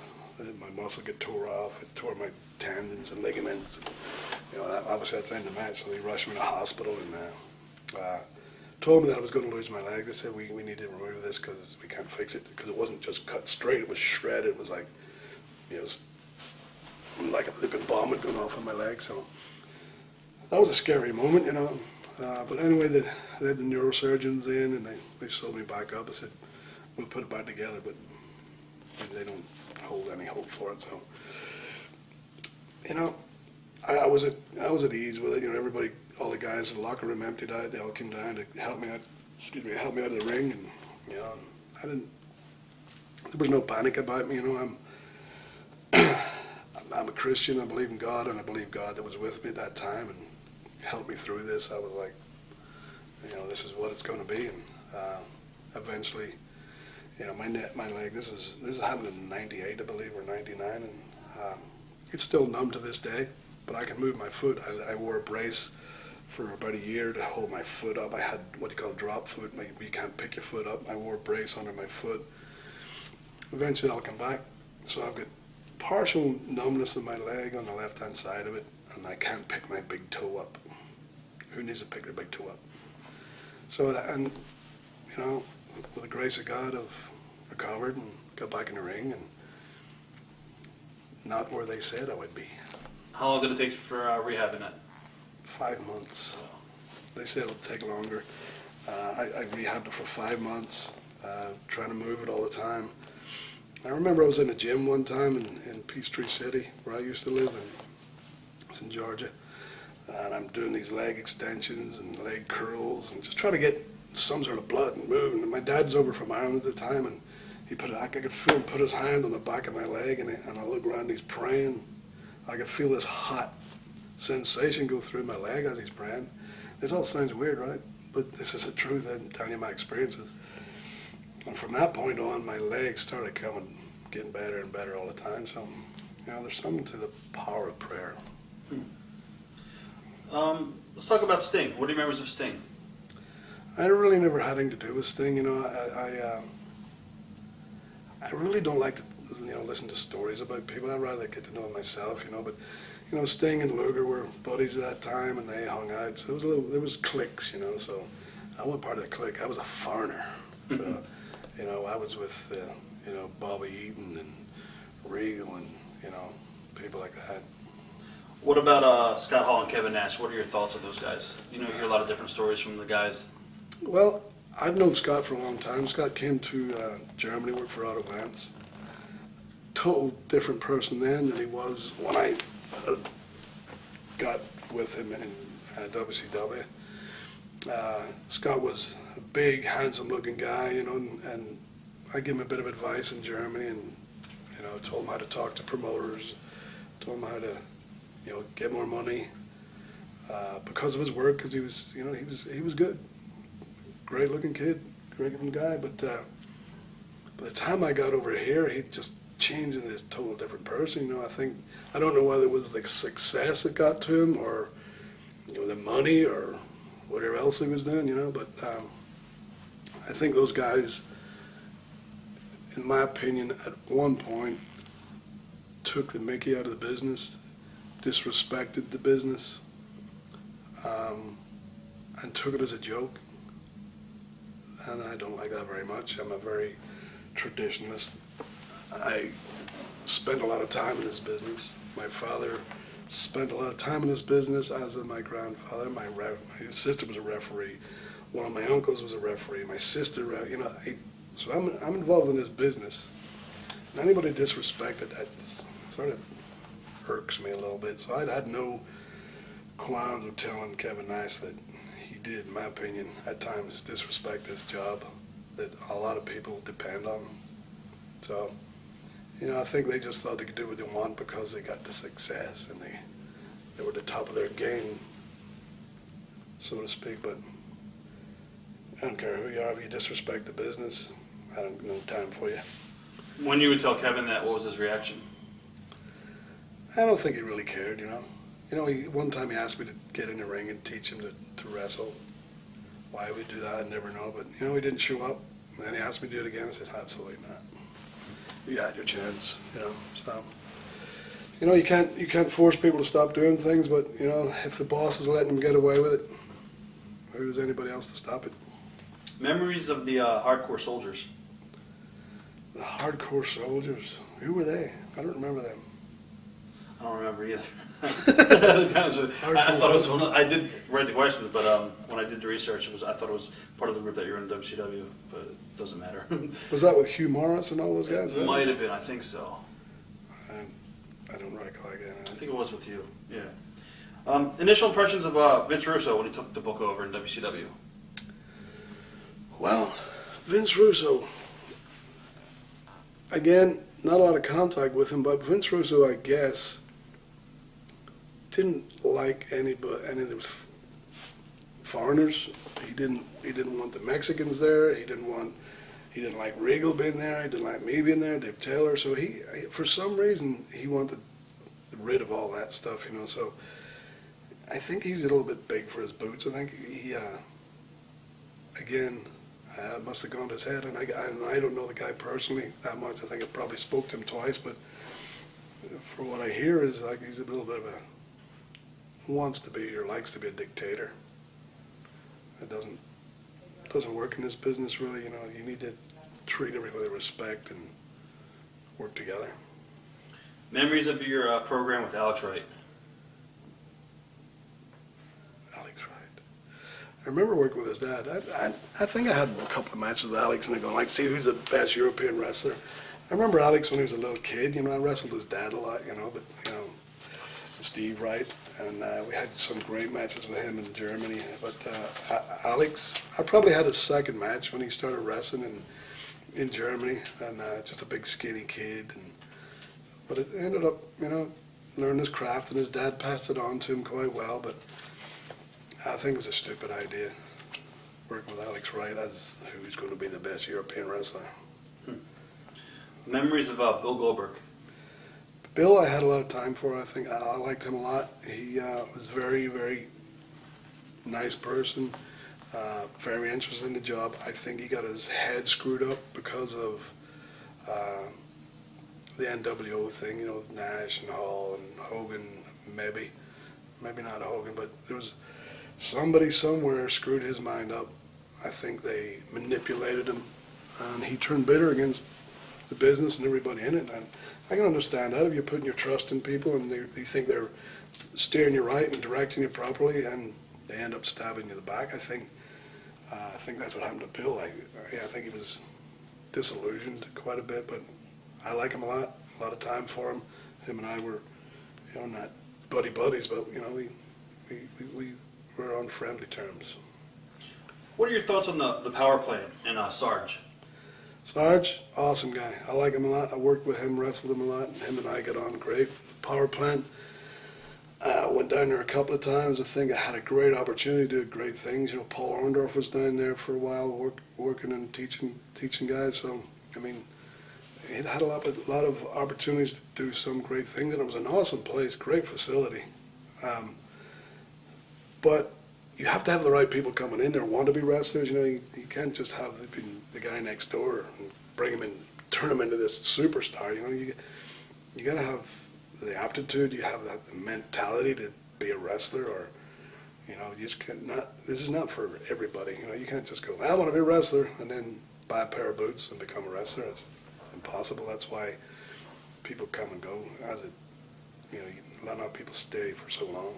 My muscle get tore off. It tore my tendons and ligaments. And, obviously that's the end of the match, so they rushed me to the hospital and told me that I was going to lose my leg. They said, we need to remove this because we can't fix it, because it wasn't just cut straight, it was shredded. It was like, it was like a flipping bomb had gone off on my leg. So that was a scary moment, But anyway, they had the neurosurgeons in, and they sewed me back up. I said, we'll put it back together, but they don't hold any hope for it. So, I was at ease with it. Everybody, all the guys in the locker room emptied out. They all came down to help me out. Help me out of the ring, and I didn't. There was no panic about me. I'm a Christian. I believe in God, and I believe God that was with me at that time and helped me through this. I was like, this is what it's going to be, and eventually, my leg. This is happened in '98, I believe, or '99, and it's still numb to this day. But I can move my foot. I wore a brace for about a year to hold my foot up. I had what you call drop foot. You can't pick your foot up. I wore a brace under my foot. Eventually I'll come back. So I've got partial numbness in my leg on the left-hand side of it, and I can't pick my big toe up. Who needs to pick their big toe up? So, and, with the grace of God, I've recovered and got back in the ring, and not where they said I would be. How long did it take for rehabbing it? 5 months. They said it would take longer. I rehabbed it for 5 months, trying to move it all the time. I remember I was in a gym one time in Peachtree City, where I used to live, and it's in Georgia. And I'm doing these leg extensions and leg curls and just trying to get some sort of blood and moving. And my dad was over from Ireland at the time, and I could feel him put his hand on the back of my leg, and I look around and he's praying. I could feel this hot sensation go through my leg as he's praying. This all sounds weird, right? But this is the truth. I'm telling you my experiences. And from that point on, my legs started getting better and better all the time. So, there's something to the power of prayer. Let's talk about Sting. What are your memories of Sting? I really never had anything to do with Sting. I really don't like to listen to stories about people. I'd rather get to know them myself, But Sting and Luger were buddies at that time, and they hung out. So there was cliques, So I wasn't part of the clique. I was a foreigner. So, I was with Bobby Eaton and Regal and people like that. What about Scott Hall and Kevin Nash? What are your thoughts of those guys? You hear a lot of different stories from the guys. Well, I've known Scott for a long time. Scott came to Germany, worked for Otto Vance. Total different person then than he was when I got with him in WCW. Scott was a big, handsome-looking guy, and I gave him a bit of advice in Germany, and told him how to talk to promoters, told him how to get more money because of his work, because he was good, great looking kid, great looking guy. But by the time I got over here, he just changed into this total different person. I don't know whether it was the success that got to him, or the money, or whatever else he was doing. But I think those guys, in my opinion, at one point took the mickey out of the business, disrespected the business, and took it as a joke. And I don't like that very much. I'm a very traditionalist. I spent a lot of time in this business. My father spent a lot of time in this business, as did my grandfather. My sister was a referee. One of my uncles was a referee. My sister, so I'm involved in this business. And anybody disrespected, that sort of irks me a little bit. So I had no qualms with telling Kevin Nash that he did, in my opinion, at times disrespect this job that a lot of people depend on. So, I think they just thought they could do what they want because they got the success and they were at the top of their game, so to speak. But I don't care who you are. If you disrespect the business, I don't have no time for you. When you would tell Kevin that, what was his reaction? I don't think he really cared, one time he asked me to get in the ring and teach him to wrestle. Why we do that, I never know. But, he didn't show up. And then he asked me to do it again. I said, absolutely not. You had your chance, So, you can't force people to stop doing things, but, if the boss is letting them get away with it, who's anybody else to stop it? Memories of the hardcore soldiers. The hardcore soldiers. Who were they? I don't remember them. I don't remember either. I thought it was I did write the questions, but when I did the research, I thought it was part of the group that you're in WCW, but it doesn't matter. Was that with Hugh Morris and all those guys? It might have been. I think so. I don't recollect it. I think it was with you. Yeah. Initial impressions of Vince Russo when he took the book over in WCW. Well, Vince Russo. Again, not a lot of contact with him, but Vince Russo, I guess, didn't like any of those foreigners. He didn't want the Mexicans there. He didn't like Regal being there. He didn't like me being there, Dave Taylor. So for some reason, he wanted rid of all that stuff, So I think he's a little bit big for his boots. I think he, again, it must have gone to his head. And I don't know the guy personally that much. I think I probably spoke to him twice, but for what I hear is like he's a little bit of wants to be or likes to be a dictator. It doesn't work in this business really. You need to treat everybody with respect and work together. Memories of your program with Alex Wright. Alex Wright. I remember working with his dad. I think I had a couple of matches with Alex, and they're going like, see who's the best European wrestler. I remember Alex when he was a little kid. I wrestled his dad a lot. But Steve Wright, and we had some great matches with him in Germany. But Alex, I probably had his second match when he started wrestling in Germany, and just a big skinny kid. But it ended up, learning his craft, and his dad passed it on to him quite well. But I think it was a stupid idea, working with Alex Wright as who's going to be the best European wrestler. Memories of Bill Goldberg. Bill, I had a lot of time for. I think I liked him a lot. He was very, very nice person, very interested in the job. I think he got his head screwed up because of the NWO thing, Nash and Hall and Hogan, maybe not Hogan, but there was somebody somewhere screwed his mind up. I think they manipulated him, and he turned bitter against the business and everybody in it. And I can understand that if you're putting your trust in people and they think they're steering you right and directing you properly, and they end up stabbing you in the back. I think that's what happened to Bill. I think he was disillusioned quite a bit, but I like him a lot of time for him. Him and I were, not buddies, but we were on friendly terms. What are your thoughts on the power play and Sarge? Sarge, awesome guy. I like him a lot. I worked with him, wrestled him a lot. Him and I got on great. Power plant. Went down there a couple of times. I think I had a great opportunity to do great things. You know, Paul Orndorff was down there for a while, working and teaching guys. So, I mean, it had a lot of opportunities to do some great things, and it was an awesome place, great facility. But you have to have the right people coming in there who want to be wrestlers. You know, you can't just have the guy next door and bring him in, turn him into this superstar. You know, you got to have the aptitude. You have the mentality to be a wrestler, or you know, you just can't. This is not for everybody. You know, you can't just go, I want to be a wrestler, and then buy a pair of boots and become a wrestler. It's impossible. That's why people come and go. You know, not people stay for so long.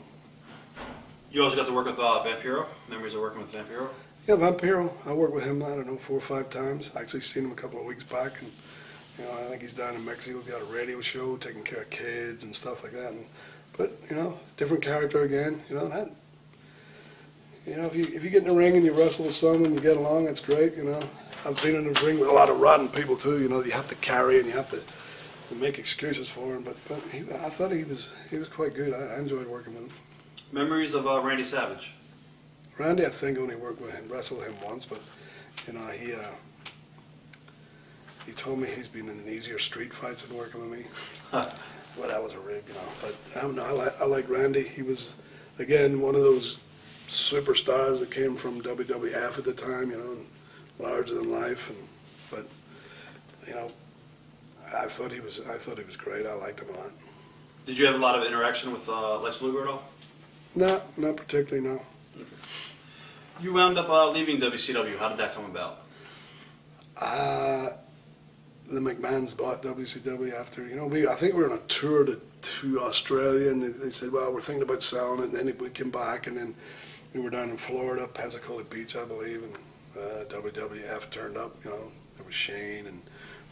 You also got to work with Vampiro. Memories of working with Vampiro? Yeah, Vampiro. I worked with him, I don't know, 4 or 5 times. I actually seen him a couple of weeks back, and you know, I think he's down in Mexico, got a radio show, taking care of kids and stuff like that. But you know, different character again. You know, if you get in the ring and you wrestle with someone, you get along, that's great. You know, I've been in the ring with a lot of rotten people too. You know, you have to carry and you have to make excuses for him. But I thought he was quite good. I enjoyed working with him. Memories of Randy Savage? Randy, I think only worked with him, wrestled him once, but you know, he told me he's been in easier street fights than working with me. Well, that was a rib, you know. But I don't know. I like Randy. He was, again, one of those superstars that came from WWF at the time, you know, and larger than life. But you know, I thought he was great. I liked him a lot. Did you have a lot of interaction with Lex Luger at all? No, not particularly. No. You wound up leaving WCW. How did that come about? The McMahons bought WCW after, you know, I think we were on a tour to Australia, and they said, well, we're thinking about selling it, and then we came back, and then we were down in Florida, Pensacola Beach, I believe, and WWF turned up, you know. There was Shane and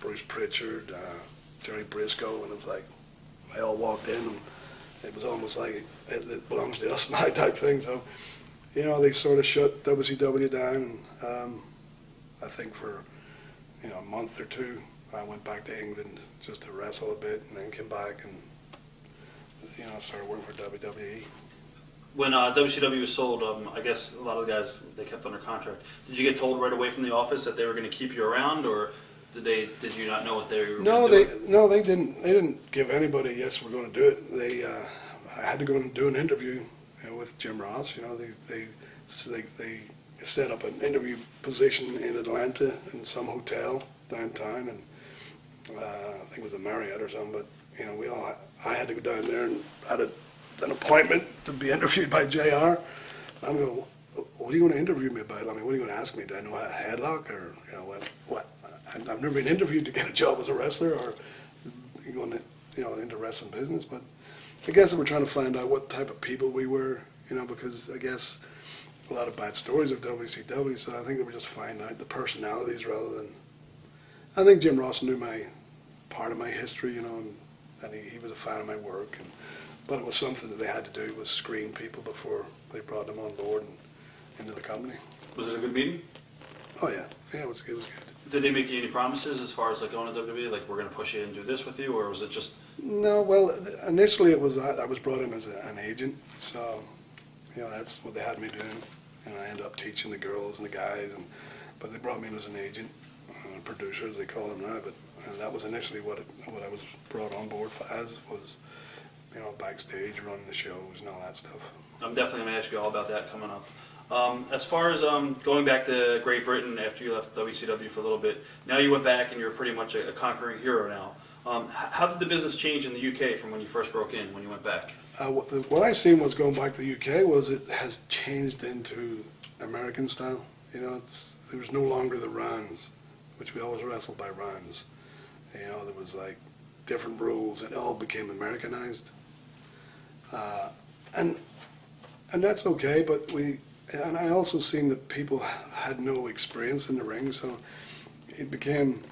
Bruce Pritchard, Jerry Briscoe, and it was like, they all walked in, and it was almost like it belongs to us now type thing. So, you know, they sort of shut WCW down. And, I think for, you know, a month or two, I went back to England just to wrestle a bit, and then came back and, you know, started working for WWE. When WCW was sold, I guess a lot of the guys, they kept under contract. Did you get told right away from the office that they were going to keep you around, or did you not know what they were going to do? No, they didn't. They didn't give anybody, yes, we're going to do it. I had to go and do an interview, you know, with Jim Ross. You know, they set up an interview position in Atlanta in some hotel downtown, and I think it was a Marriott or something. But you know, I had to go down there and had an appointment to be interviewed by JR. I'm going, what are you going to interview me about? I mean, what are you going to ask me? Do I know how to headlock, or you know what? I've never been interviewed to get a job as a wrestler, or going to, you know, into wrestling business. But I guess we're trying to find out what type of people we were, you know, because I guess a lot of bad stories of WCW. So I think they were just finding out the personalities rather than. I think Jim Ross knew part of my history, you know, and he was a fan of my work. But it was something that they had to do, was screen people before they brought them on board and into the company. Was it a good meeting? Oh yeah, it was good. Did they make you any promises as far as like going to WWE, like we're going to push you and do this with you, or was it just? No, well, initially it was I was brought in as an agent, so you know that's what they had me doing, and I ended up teaching the girls and the guys, but they brought me in as an agent, producer as they call them now, but that was initially what I was brought on board as was, you know, backstage, running the shows and all that stuff. I'm definitely going to ask you all about that coming up. As far as going back to Great Britain after you left WCW for a little bit, now you went back and you're pretty much a conquering hero now. How did the business change in the UK from when you first broke in, when you went back? What I seen was going back to the UK was it has changed into American style. You know, there was no longer the rounds, which we always wrestled by rounds. You know, there was like different rules. It all became Americanized. And that's okay, but and I also seen that people had no experience in the ring, so it became,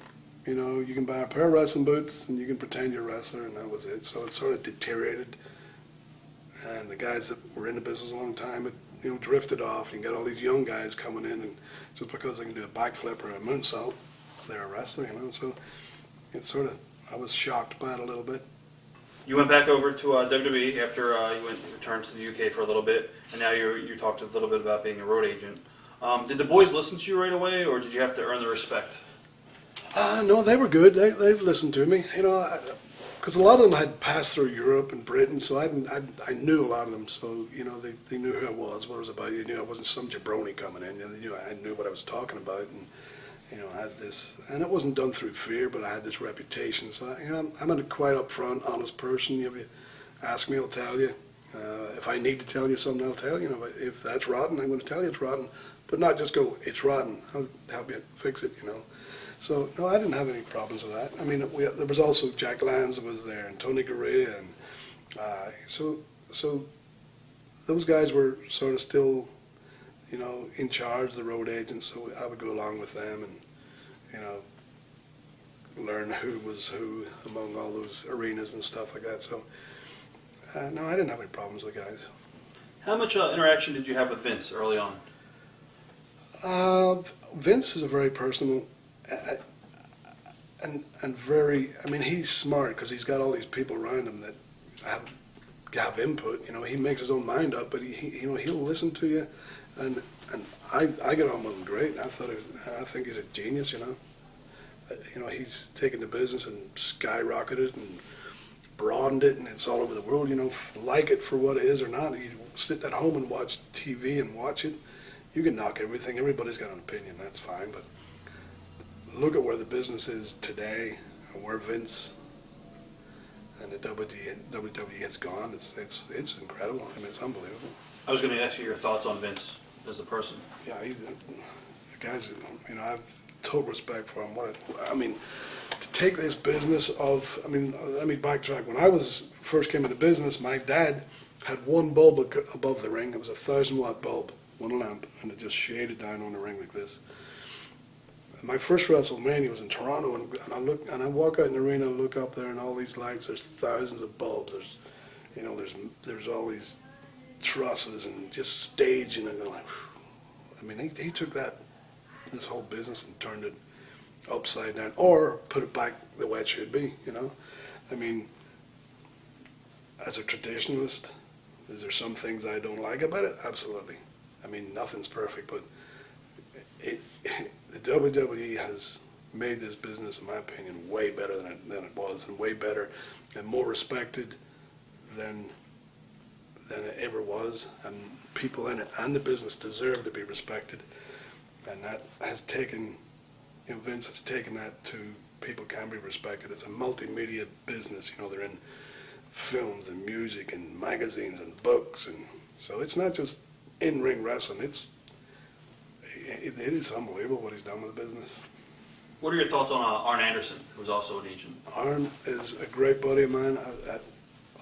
you know, you can buy a pair of wrestling boots and you can pretend you're a wrestler, and that was it. So it sort of deteriorated, and the guys that were in the business a long time, it, you know, drifted off. You got all these young guys coming in, and just because they can do a backflip or a moonsault, Flair wrestling, so it sort of, I was shocked by it a little bit. You went back over to WWE after you returned to the UK for a little bit, and now you talked a little bit about being a road agent. Did the boys listen to you right away, or did you have to earn the respect? No, they were good. They listened to me, because a lot of them had passed through Europe and Britain, so I knew a lot of them. So they knew who I was, what I was about. They knew I wasn't some jabroni coming in. They knew I knew what I was talking about, and I had this, and it wasn't done through fear, but I had this reputation. So I'm a quite upfront, honest person. If you ask me, I'll tell you. If I need to tell you something, I'll tell you. If that's rotten, I'm going to tell you it's rotten, but not just go, it's rotten. I'll help you fix it. So no, I didn't have any problems with that. I mean, there was also Jack Lanza was there, and Tony Garea, and so those guys were sort of still, in charge, the road agents. So I would go along with them, and learn who was who among all those arenas and stuff like that. So no, I didn't have any problems with the guys. How much interaction did you have with Vince early on? Vince is a very personal. And very, I mean, he's smart because he's got all these people around him that have input. He makes his own mind up, but he'll listen to you, and I get on with him great. I think he's a genius. He's taken the business and skyrocketed and broadened it, and it's all over the world. Like it for what it is or not. You sit at home and watch TV and watch it. You can knock everything. Everybody's got an opinion. That's fine, but look at where the business is today, and where Vince and the WWE has gone. It's incredible. I mean, it's unbelievable. I was going to ask you your thoughts on Vince as a person. Yeah, the guy's. I have total respect for him. To take this business of. Let me backtrack. When I first came into business, my dad had one bulb above the ring. It was a 1,000-watt bulb, one lamp, and it just shaded down on the ring like this. My first WrestleMania was in Toronto, and I walk out in the arena and look up there, and all these lights. There's thousands of bulbs. There's all these trusses and just staging, and I'm like, he took this whole business and turned it upside down, or put it back the way it should be. As a traditionalist, is there some things I don't like about it? Absolutely. Nothing's perfect, but the WWE has made this business, in my opinion, way better than it was, and way better and more respected than it ever was. And people in it and the business deserve to be respected. And that has taken, Vince has taken that to people can be respected. It's a multimedia business. They're in films and music and magazines and books, and so it's not just in-ring wrestling. It is unbelievable what he's done with the business. What are your thoughts on Arn Anderson, who's also an agent? Arn is a great buddy of mine, an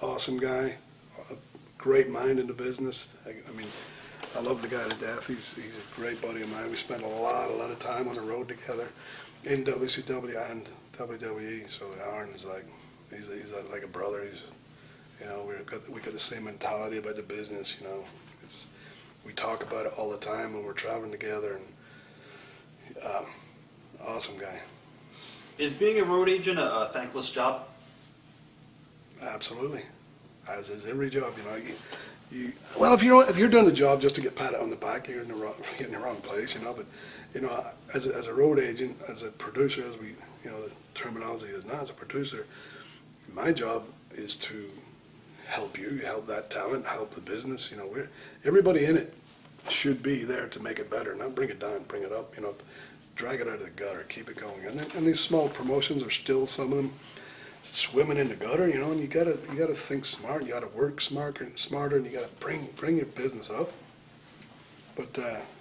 awesome guy, a great mind in the business. I love the guy to death. He's a great buddy of mine. We spent a lot of time on the road together in WCW and WWE. So Arn is he's like a brother. We got the same mentality about the business. We talk about it all the time when we're traveling together, and awesome guy. Is being a road agent a thankless job? Absolutely, as is every job. Well, if you're doing the job just to get patted on the back, you're in the wrong place. But as a road agent, as a producer, as we the terminology is now, as a producer, my job is to help you, help that talent, help the business. Everybody in it should be there to make it better, not bring it down, bring it up. Drag it out of the gutter, keep it going. And these small promotions are still, some of them, swimming in the gutter. And you gotta think smart. You gotta work smarter, and you gotta bring your business up. But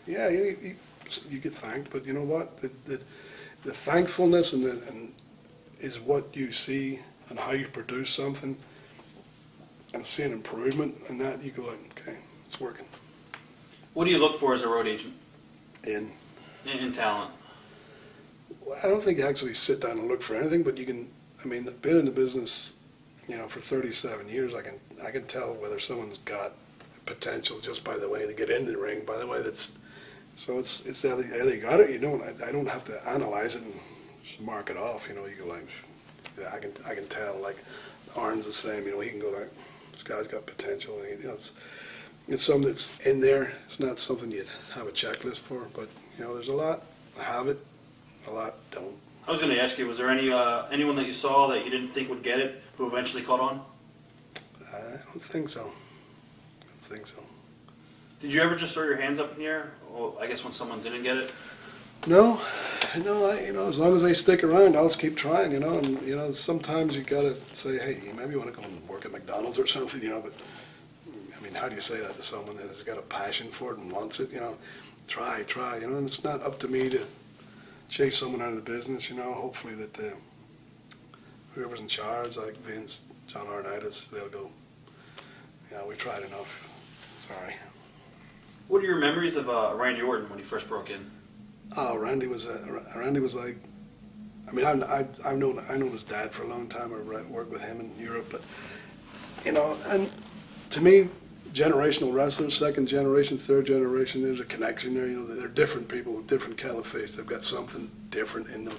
you get thanked. But you know what? The thankfulness and is what you see and how you produce something. And see an improvement, and that you go like, okay, it's working. What do you look for as a road agent? In talent. Well, I don't think you actually sit down and look for anything, but you can. Being in the business, for 37 years, I can tell whether someone's got potential just by the way they get into the ring, by the way it's either you got it, or you don't. I don't have to analyze it and just mark it off. You know, you go like, yeah, I can tell. Like Arn's the same. You know, he can go like, this guy's got potential. And, you know, it's something that's in there. It's not something you have a checklist for. But you know, there's a lot have it, a lot don't. I was going to ask you, was there anyone that you saw that you didn't think would get it who eventually caught on? I don't think so. I don't think so. Did you ever just throw your hands up in the air? Well, I guess when someone didn't get it. No, you know, as long as they stick around, I'll just keep trying, you know. And you know, sometimes you gotta say, hey, maybe you want to go and work at McDonald's or something, you know. But I mean, how do you say that to someone that has got a passion for it and wants it? You know, try, you know. And it's not up to me to chase someone out of the business, you know. Hopefully that whoever's in charge, like Vince, John Arnaitis, they'll go, yeah, we tried enough. Sorry. What are your memories of Randy Orton when he first broke in? Oh, Randy was like, I mean, I've known his dad for a long time. I worked with him in Europe, but you know, and to me, generational wrestlers, second generation, third generation, there's a connection there. You know, they're different people with different kettle of face. They've got something different in them.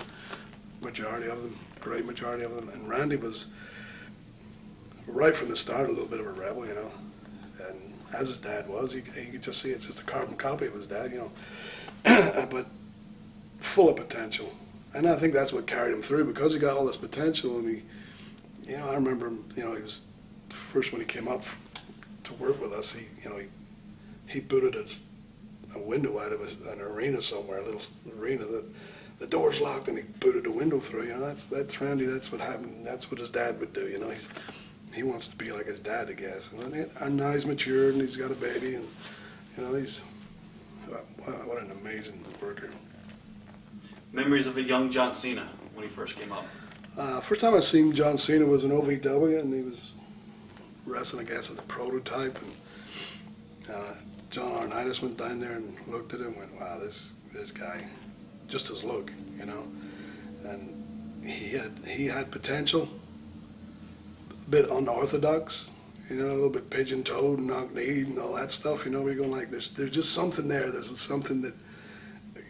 Majority of them, great majority of them, and Randy was right from the start a little bit of a rebel, you know, and as his dad was, you could just see it's just a carbon copy of his dad, you know, but full of potential. And I think that's what carried him through, because he got all this potential. And he, you know, I remember him, you know, he was first when he came up to work with us, he booted a window out of an arena somewhere, a little arena that the door's locked, and he booted a window through. You know, that's Randy. That's what happened. That's what his dad would do. You know, he wants to be like his dad, I guess. And now he's matured and he's got a baby, and you know, he's what an amazing worker. Memories of a young John Cena when he first came up? First time I seen John Cena was in OVW, and he was wrestling, I guess, at the Prototype. And John Arnaitis went down there and looked at him and went, wow, this guy, just his look, you know. And he had potential, a bit unorthodox, you know, a little bit pigeon-toed, knock-kneed, and all that stuff, you know. We're going like, there's just something there. There's something that,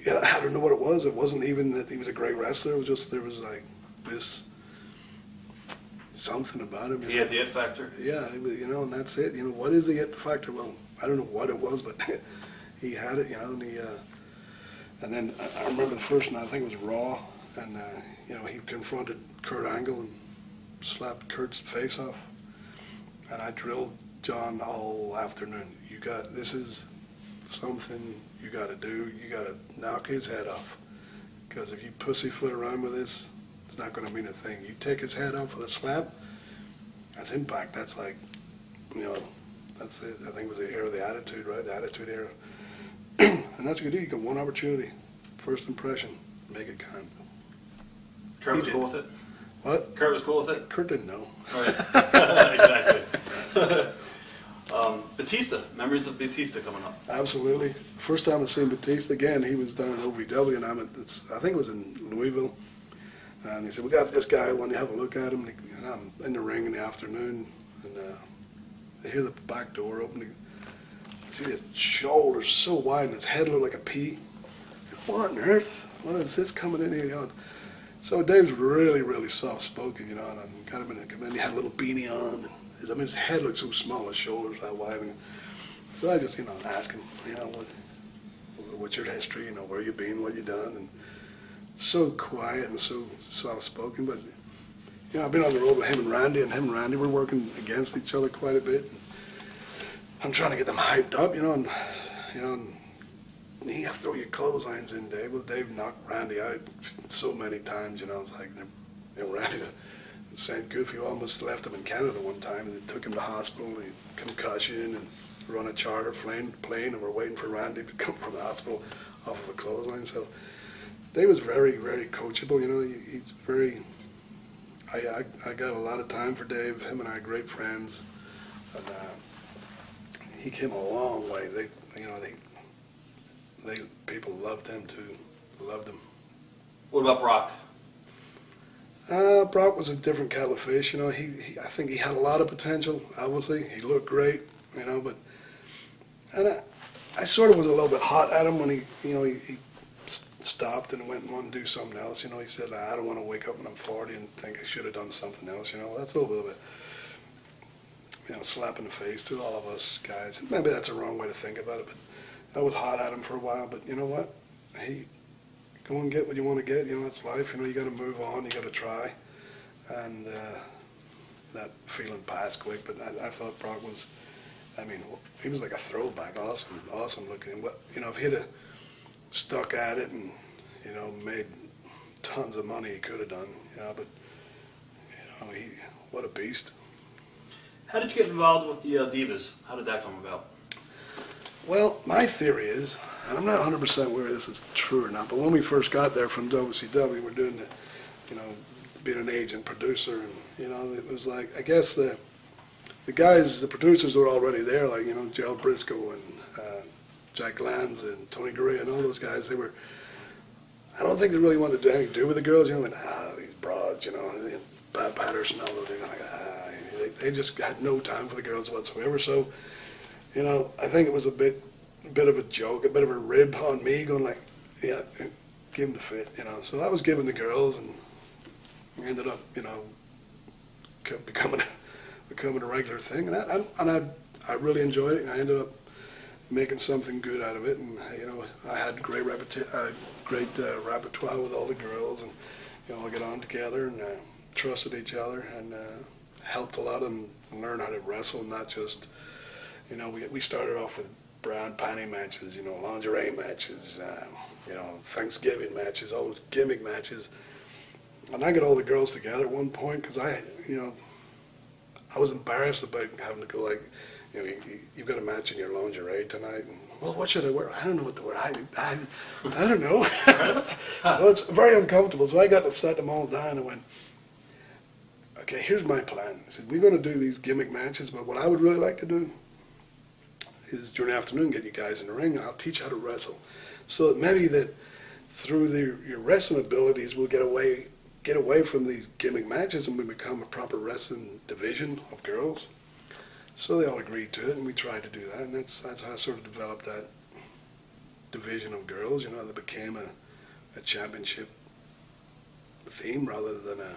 you know, I don't know what it was. It wasn't even that he was a great wrestler. It was just, there was like this something about him. He had the it factor? Yeah, you know, and that's it. You know, what is the it factor? Well, I don't know what it was, but he had it, you know, and then I remember the first night, I think it was Raw, and, you know, he confronted Kurt Angle and slapped Kurt's face off. And I drilled John all afternoon. This is something you got to do. You got to knock his head off. Because if you pussyfoot around with this, it's not going to mean a thing. You take his head off with a slap, that's Impact. That's like, you know, that's it. I think it was the era of the Attitude, right? The Attitude era. And that's what you do. You get one opportunity, first impression, make it count. Kurt was cool with it? What? Kurt was cool with it? Kurt didn't know. Right. Exactly. Batista, memories of Batista coming up. Absolutely. The first time I seen Batista, again, he was down in OVW, and I think it was in Louisville. And he said, we got this guy, want to have a look at him? And I'm in the ring in the afternoon, and I hear the back door open. I see his shoulders so wide, and his head looked like a pea. What on earth? What is this coming in here? You know? So Dave's really, really soft-spoken, you know, and I got him in a command. He had a little beanie on. His head looked so small, his shoulders that wide. And so I just, you know, ask him, you know, what's your history? You know, where you been, what you done? And so quiet and so soft-spoken. But, you know, I've been on the road with him and Randy were working against each other quite a bit. And I'm trying to get them hyped up, you know, and you have to throw your clotheslines in, Dave. Well, Dave knocked Randy out so many times, you know. It's like, you know, Randy, St. Goofy almost left him in Canada one time, and they took him to hospital, concussion, and we're on a charter plane, and we're waiting for Randy to come from the hospital off of a clothesline. So Dave was very, very coachable, you know. He's very, I got a lot of time for Dave. Him and I are great friends, and he came a long way. People loved him too, loved him. What about Brock? Brock was a different kettle of fish, you know. I think he had a lot of potential. Obviously, he looked great, you know. And I sort of was a little bit hot at him when he stopped and went and wanted to do something else. You know, he said, I don't want to wake up when I'm 40 and think I should have done something else. You know, that's a little bit of a, slap in the face to all of us guys. And maybe that's a wrong way to think about it, but I was hot at him for a while. But you know what? Hey, go and get what you want to get. You know, it's life. You know, you got to move on. You got to try. And that feeling passed quick. But I thought Brock was, he was like a throwback. Awesome looking. But, if he'd have stuck at it and, made tons of money, he could have done. But, what a beast. How did you get involved with the Divas? How did that come about? Well, my theory is, and I'm not 100% whether this is true or not, but when we first got there from WCW, we're doing being an agent producer, and it was like, I guess the guys, the producers were already there, like Joe Briscoe and Jack Lanza and Tony Garea and all those guys. They were, I don't think they really wanted to do anything to do with the girls. These broads, Bob Patterson, all those things. They just had no time for the girls whatsoever. So, I think it was a bit of a joke, a bit of a rib on me, going like, yeah, give them the fit, So I was giving the girls, and ended up, becoming a regular thing, and I really enjoyed it, and I ended up making something good out of it, and I had great repertoire with all the girls, and all get on together and trusted each other, and helped a lot of them learn how to wrestle, not just. We started off with bra and panty matches, lingerie matches, Thanksgiving matches, all those gimmick matches. And I got all the girls together at one point because I was embarrassed about having to go like, you've got a match in your lingerie tonight. And, well, what should I wear? I don't know what to wear. I don't know. So it's very uncomfortable. So I got to set them all down and went, okay, here's my plan. I said, we're going to do these gimmick matches, but what I would really like to do is during the afternoon get you guys in the ring, and I'll teach you how to wrestle. So that maybe that through your wrestling abilities we'll get away from these gimmick matches and we become a proper wrestling division of girls. So they all agreed to it, and we tried to do that, and that's how I sort of developed that division of girls, that became a championship theme rather than a,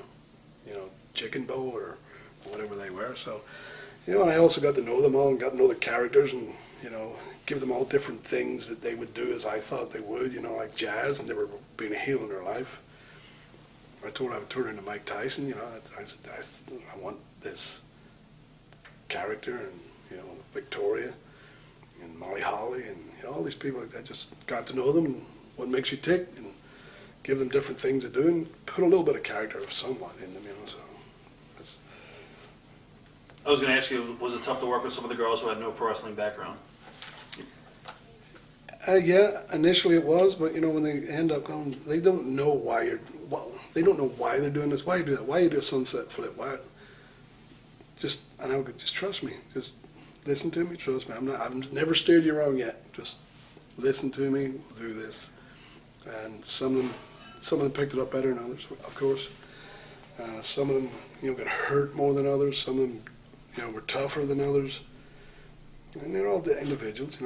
chicken bowl or whatever they were. So, and I also got to know them all and got to know their characters and, give them all different things that they would do as I thought they would, like Jazz and never being a heel in their life. I told her I would turn into Mike Tyson, I want this character, and, Victoria and Molly Holly and all these people like that. Just got to know them and what makes you tick and give them different things to do and put a little bit of character of somewhat in them, so that's. I was going to ask you, was it tough to work with some of the girls who had no pro wrestling background? Yeah, initially it was, but when they end up going, they don't know why they don't know why they're doing this. Why you do that? Why you do a sunset flip? Why? And I would just trust me. Just listen to me. Trust me. I've never steered you wrong yet. Just listen to me. We'll do this. And some of them picked it up better than others, of course. Some of them, got hurt more than others. Some of them, were tougher than others. And they're all the individuals,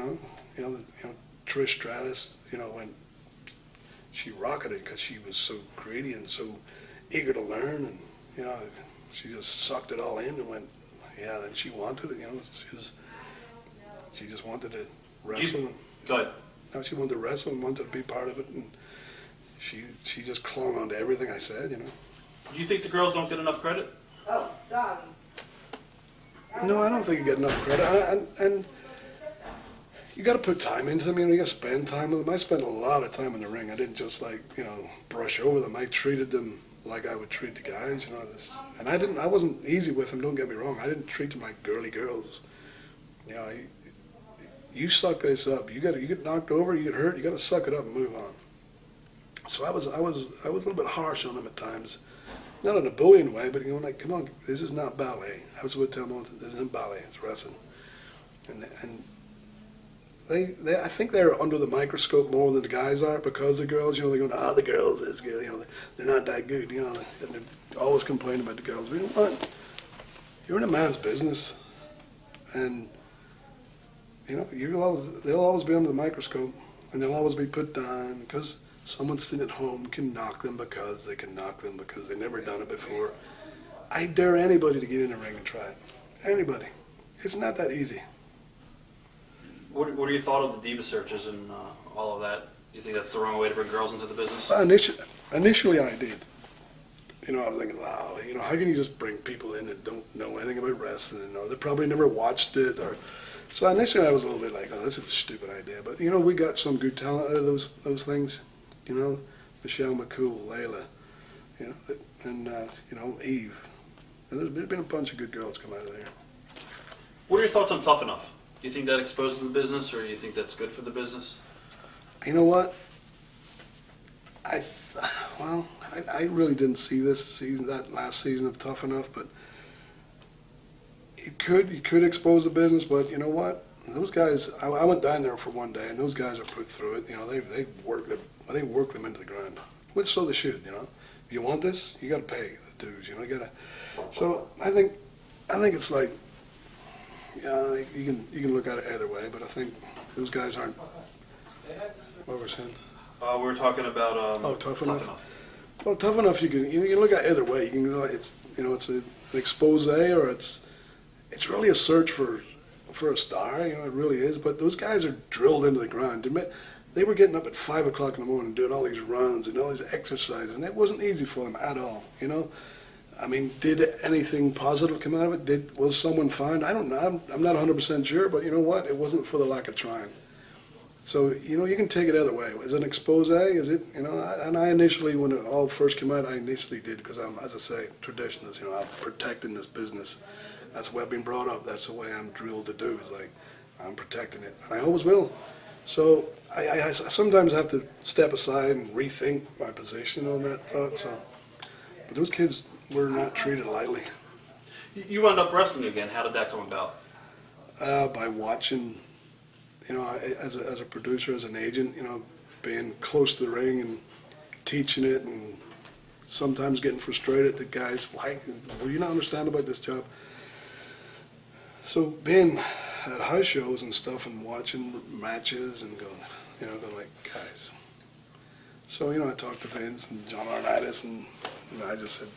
Trish Stratus, when she rocketed because she was so greedy and so eager to learn, and she just sucked it all in and went, yeah. Then she wanted it, she just wanted to wrestle. Go ahead. No, she wanted to wrestle and wanted to be part of it, and she just clung on to everything I said, Do you think the girls don't get enough credit? Oh, sorry. No, I don't think you get enough credit, and you got to put time into them. You got to spend time with them. I spent a lot of time in the ring. I didn't just brush over them. I treated them like I would treat the guys. And I wasn't easy with them. Don't get me wrong. I didn't treat them like girly girls. You suck this up. You get knocked over. You get hurt. You got to suck it up and move on. So I was a little bit harsh on them at times. Not in a bullying way, but like, come on, this is not ballet. I was would tell them, this isn't ballet. It's wrestling. And they I think they're under the microscope more than the guys are because the girls, they're going, the girls is good, they're not that good, and they're always complaining about the girls. But you know what? You're in a man's business, and they'll always be under the microscope, and they'll always be put down because someone sitting at home can knock them because they can knock them because they've never done it before. I dare anybody to get in the ring and try it. Anybody. It's not that easy. What are your thoughts of the diva searches and all of that? Do you think that's the wrong way to bring girls into the business? Initially I did. You know, I was thinking, wow, you know, how can you just bring people in that don't know anything about wrestling, or they probably never watched it, or so initially I was a little bit like, oh, this is a stupid idea. But you know, we got some good talent out of those things. You know, Michelle McCool, Layla, you know, and you know, Eve. And there's been a bunch of good girls come out of there. What are your thoughts on Tough Enough? Do you think that exposes the business, or do you think that's good for the business? You know what? I really didn't see this season, that last season of Tough Enough, but you could expose the business. But you know what? Those guys, I went down there for one day, and those guys are put through it. You know, they work them into the ground, which so they should. You know, if you want this, you got to pay the dues. You know, you got to. So I think it's like, yeah, you can look at it either way, but I think those guys aren't. What we're saying? We were talking about Tough Enough. Well, Tough Enough you can look at either way. You can it's an expose, or it's really a search for a star. You know, it really is. But those guys are drilled into the ground. They were getting up at 5 o'clock in the morning doing all these runs and all these exercises, and it wasn't easy for them at all. You know, I mean, did anything positive come out of it? Was someone fined? I don't know. I'm not 100% sure, but you know what? It wasn't for the lack of trying. So, you know, you can take it either way. Is it an expose? Is it, you know, and I initially, when it all first came out, I initially did, because I'm, as I say, traditionalist, you know, I'm protecting this business. That's the way I've been brought up. That's the way I'm drilled to do, is like, I'm protecting it. And I always will. So I sometimes have to step aside and rethink my position on that thought. So, but those kids were not treated lightly. You wound up wrestling again. How did that come about? By watching. You know, as a producer, as an agent, you know, being close to the ring and teaching it, and sometimes getting frustrated that guys, why, will you not understand about this job? So being at house shows and stuff and watching matches and going like, guys. So, you know, I talked to Vince and John Arnaitis, and you know, I just said,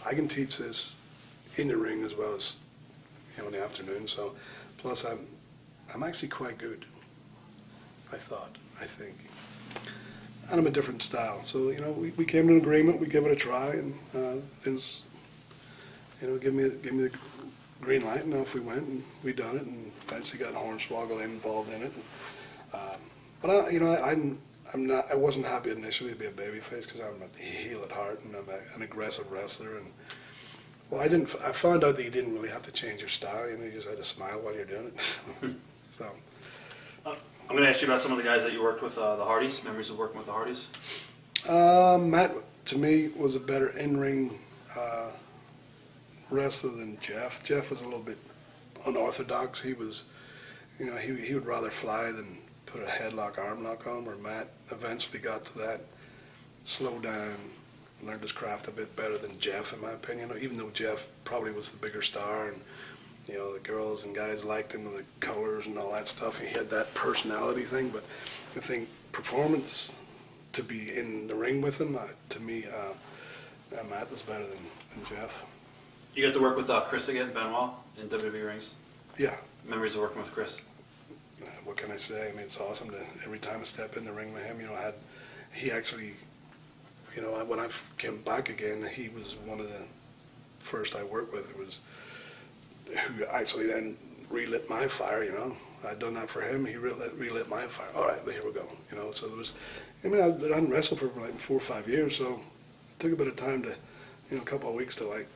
I can teach this in the ring as well as, you know, in the afternoon. So, plus I'm actually quite good, I think. And I'm a different style. So, you know, we came to an agreement, we gave it a try, and Vince, you know, give me the green light, and off we went, and we done it, and eventually got Hornswoggle involved in it. But I wasn't happy initially to be a babyface, because I'm a heel at heart, and I'm an aggressive wrestler, and well, I found out that you didn't really have to change your style, you know, you just had to smile while you're doing it. So, I'm going to ask you about some of the guys that you worked with, the Hardys, memories of working with the Hardys. Matt, to me, was a better in-ring wrestler than Jeff. Jeff was a little bit unorthodox. He was, you know, he would rather fly than put a headlock, arm lock on, where Matt eventually got to that, slowed down, learned his craft a bit better than Jeff, in my opinion, even though Jeff probably was the bigger star, and you know, the girls and guys liked him with the colors and all that stuff. He had that personality thing, but I think performance, to be in the ring with him, to me, Matt was better than Jeff. You got to work with Chris again, Benoit, in WWE rings? Yeah. Memories of working with Chris? What can I say? I mean, it's awesome to, every time I step in the ring with him, you know, he actually, you know, when I came back again, he was one of the first I worked with. It was who actually then relit my fire, you know. I'd done that for him, he relit my fire. All right, here we go, you know. So there was, I mean, I hadn't wrestled for like 4 or 5 years, so it took a bit of time to, you know, a couple of weeks to like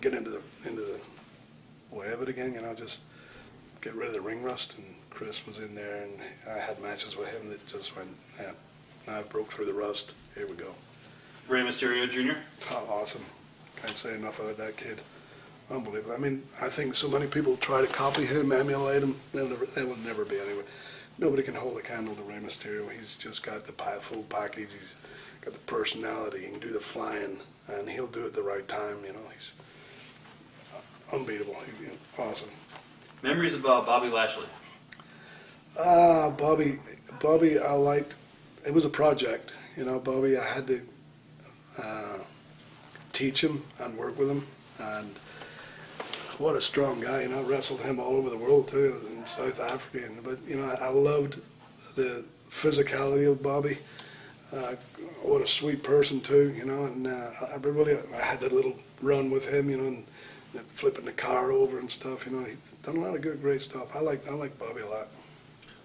get into the way of it again, you know, just get rid of the ring rust. And Chris was in there, and I had matches with him that just went, yeah, now I broke through the rust, here we go. Rey Mysterio Jr.? Oh, awesome. Can't say enough about that kid. Unbelievable. I mean, I think so many people try to copy him, emulate him. They will never be anyway. Nobody can hold a candle to Rey Mysterio. He's just got the full package. He's got the personality. He can do the flying, and he'll do it at the right time. You know, he's unbeatable. Awesome. Memories of Bobby Lashley? Bobby, I liked it was a project, you know, Bobby. I had to teach him and work with him, and what a strong guy, you know. I wrestled him all over the world too, in South Africa, but you know, I loved the physicality of Bobby. What a sweet person too, you know, and I had that little run with him, you know, and flipping the car over and stuff, you know. He done a lot of great stuff. I like Bobby a lot.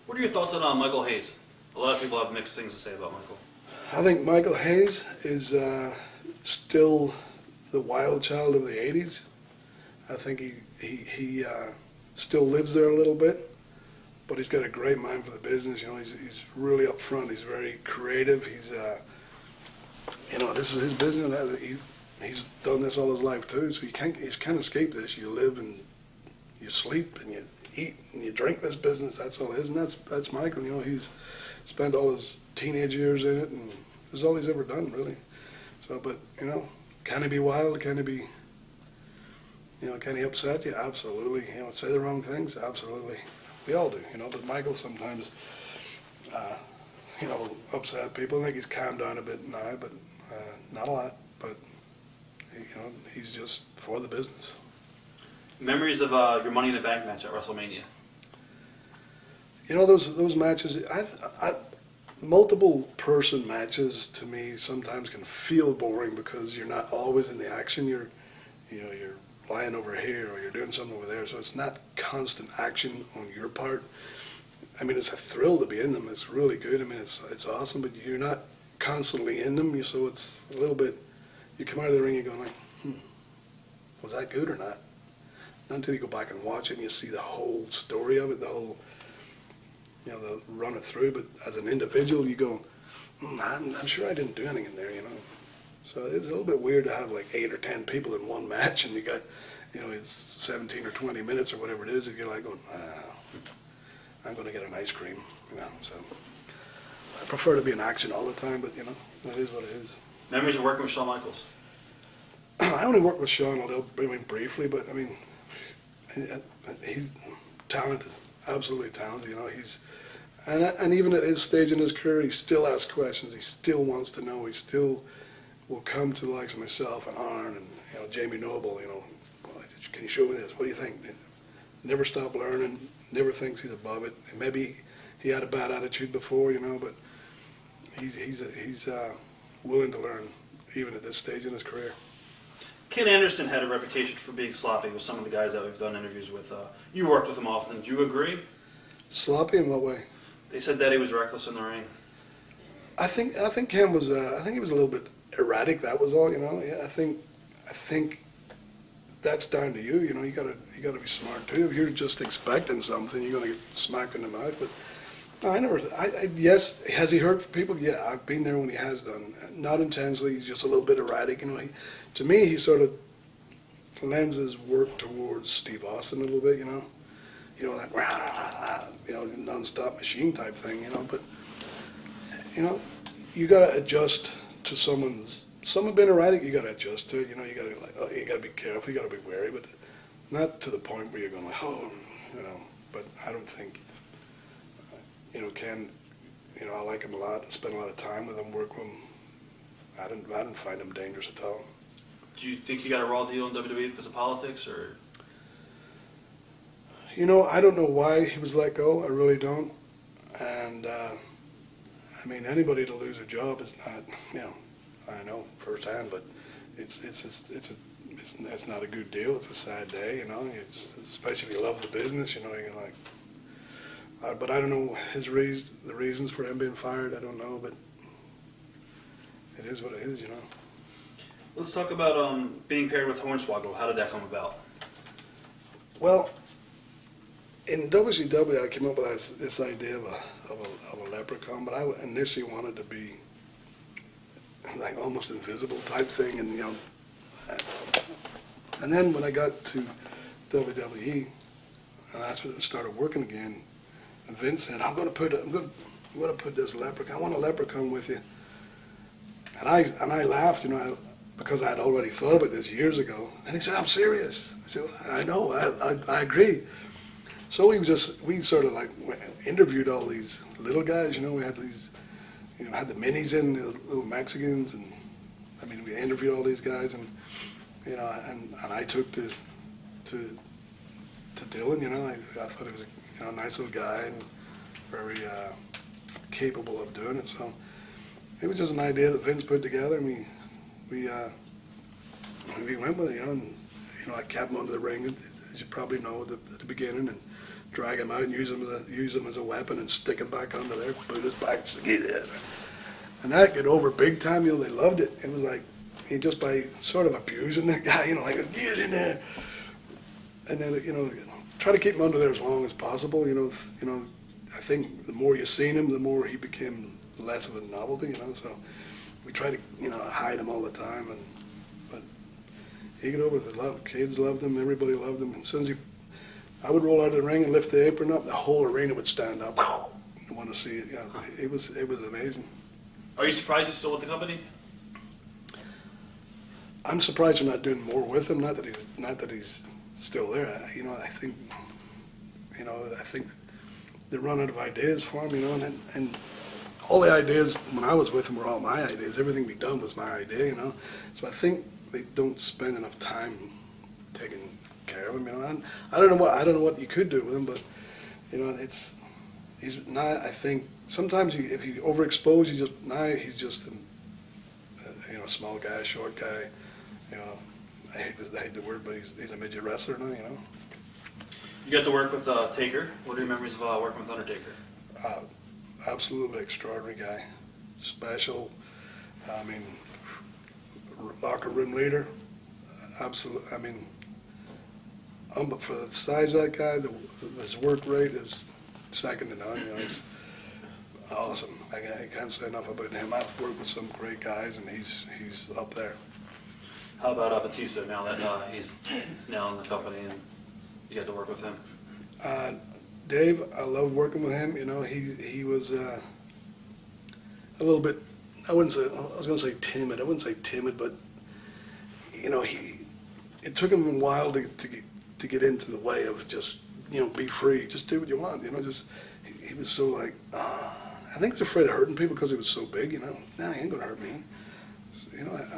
What are your thoughts on Michael Hayes? A lot of people have mixed things to say about Michael. I think Michael Hayes is still the wild child of the 80s. I think he still lives there a little bit, but he's got a great mind for the business. You know, he's really up front. He's very creative. He's you know, this is his business. He's done this all his life too, so he can't escape this. You live and you sleep and you eat and you drink this business. That's all it is, and that's Michael. You know, he's spent all his teenage years in it, and this is all he's ever done, really. So, but you know, can he be wild? Can he be? You know, can he upset you? Absolutely. You know, say the wrong things? Absolutely. We all do, you know, but Michael sometimes, you know, upset people. I think he's calmed down a bit now, but not a lot. But, you know, he's just for the business. Memories of your Money in the Bank match at WrestleMania? You know, those matches, multiple person matches to me sometimes can feel boring because you're not always in the action. You're lying over here or you're doing something over there, so it's not constant action on your part. I mean, it's a thrill to be in them. It's really good. I mean, it's awesome, but you're not constantly in them, so it's a little bit, you come out of the ring and you go like, was that good or not? Not until you go back and watch it and you see the whole story of it, the whole, you know, they'll run it through, but as an individual, you go, I'm sure I didn't do anything in there, you know. So it's a little bit weird to have like 8 or 10 people in one match, and you got, you know, it's 17 or 20 minutes or whatever it is, and you're like going, I'm going to get an ice cream, you know. So I prefer to be in action all the time, but you know, that is what it is. Memories of working with Shawn Michaels? I only worked with Shawn a little, I mean, briefly, but I mean, he's talented, absolutely talented. You know, and even at his stage in his career, he still asks questions. He still wants to know. He still will come to the likes of myself and Arn and, you know, Jamie Noble. You know, well, can you show me this? What do you think? Never stop learning. Never thinks he's above it. And maybe he had a bad attitude before, you know, but he's willing to learn even at this stage in his career. Ken Anderson had a reputation for being sloppy with some of the guys that we've done interviews with. You worked with him often. Do you agree? Sloppy in what way? They said that he was reckless in the ring. I think Ken was. I think he was a little bit erratic. That was all. You know. Yeah, I think that's down to you. You know. You gotta be smart too. If you're just expecting something, you're gonna get smacked in the mouth. But no, I never. Yes. Has he hurt people? Yeah. I've been there when he has done. Not intentionally. He's just a little bit erratic. You know. To me, he sort of lends his work towards Steve Austin a little bit. You know. You know, that, you know, non-stop machine type thing, you know, but, you know, you got to adjust to someone being erratic, you got to adjust to it, you know, you got to, like, oh, you got to be careful, you got to be wary, but not to the point where you're going like, oh, you know, but I don't think, you know, Ken, you know, I like him a lot, I spent a lot of time with him, work with him, I didn't find him dangerous at all. Do you think he got a raw deal in WWE because of politics, or? You know, I don't know why he was let go. I really don't. And I mean, anybody to lose a job is not, you know, I know firsthand, but it's not a good deal. It's a sad day, you know. Especially if you love the business, you know. You're like, but I don't know the reasons for him being fired. I don't know, but it is what it is, you know. Let's talk about being paired with Hornswoggle. How did that come about? Well, in WCW, I came up with this idea of a leprechaun, but I initially wanted to be like almost invisible type thing, and you know. And then when I got to WWE, and I started working again, and Vince said, "I'm going to put this leprechaun. I want a leprechaun with you." And I laughed, you know, because I had already thought about this years ago. And he said, "I'm serious." I said, well, "I know, I agree." So we sort of like interviewed all these little guys, you know. We had these had the minis in, the little Mexicans, and I mean, we interviewed all these guys, and and I took to Dylan. I thought he was a nice little guy and very capable of doing it. So it was just an idea that Vince put together, and we went with it. And I kept him under the ring, as you probably know, at the beginning, and drag him out and use him as a weapon and stick him back under there, put his back to get it. And that got over big time. They loved it. It was like just by sort of abusing that guy, like, get in there, and then try to keep him under there as long as possible. I think the more you seen him, the more he became less of a novelty. So we try to hide him all the time, but he got over the love. Kids loved him. Everybody loved him. And as soon as I would roll out of the ring and lift the apron up, the whole arena would stand up. I want to see it. It was amazing. Are you surprised he's still with the company? I'm surprised they're not doing more with him. Not that he's still there. I think they're running out of ideas for him. And all the ideas when I was with him were all my ideas. Everything we done was my idea. So I think they don't spend enough time taking care of him. And I don't know what you could do with him, but he's not. I think sometimes if you overexpose, he's just a small guy, short guy. I hate the word, but he's a midget wrestler now. You got to work with Taker. What are your memories of working with Undertaker? Absolutely extraordinary guy, special. I mean, locker room leader. Absolutely. I mean, but for the size of that guy, his work rate is second to none. He's awesome. I can't say enough about him. I've worked with some great guys, and he's up there. How about Batista, now that he's now in the company and you get to work with him? Dave, I love working with him. He was a little bit, I was going to say timid. I wouldn't say timid, but, it took him a while to get into the way of just, be free. Just do what you want. He was so like, I think he was afraid of hurting people because he was so big, Nah, he ain't going to hurt me.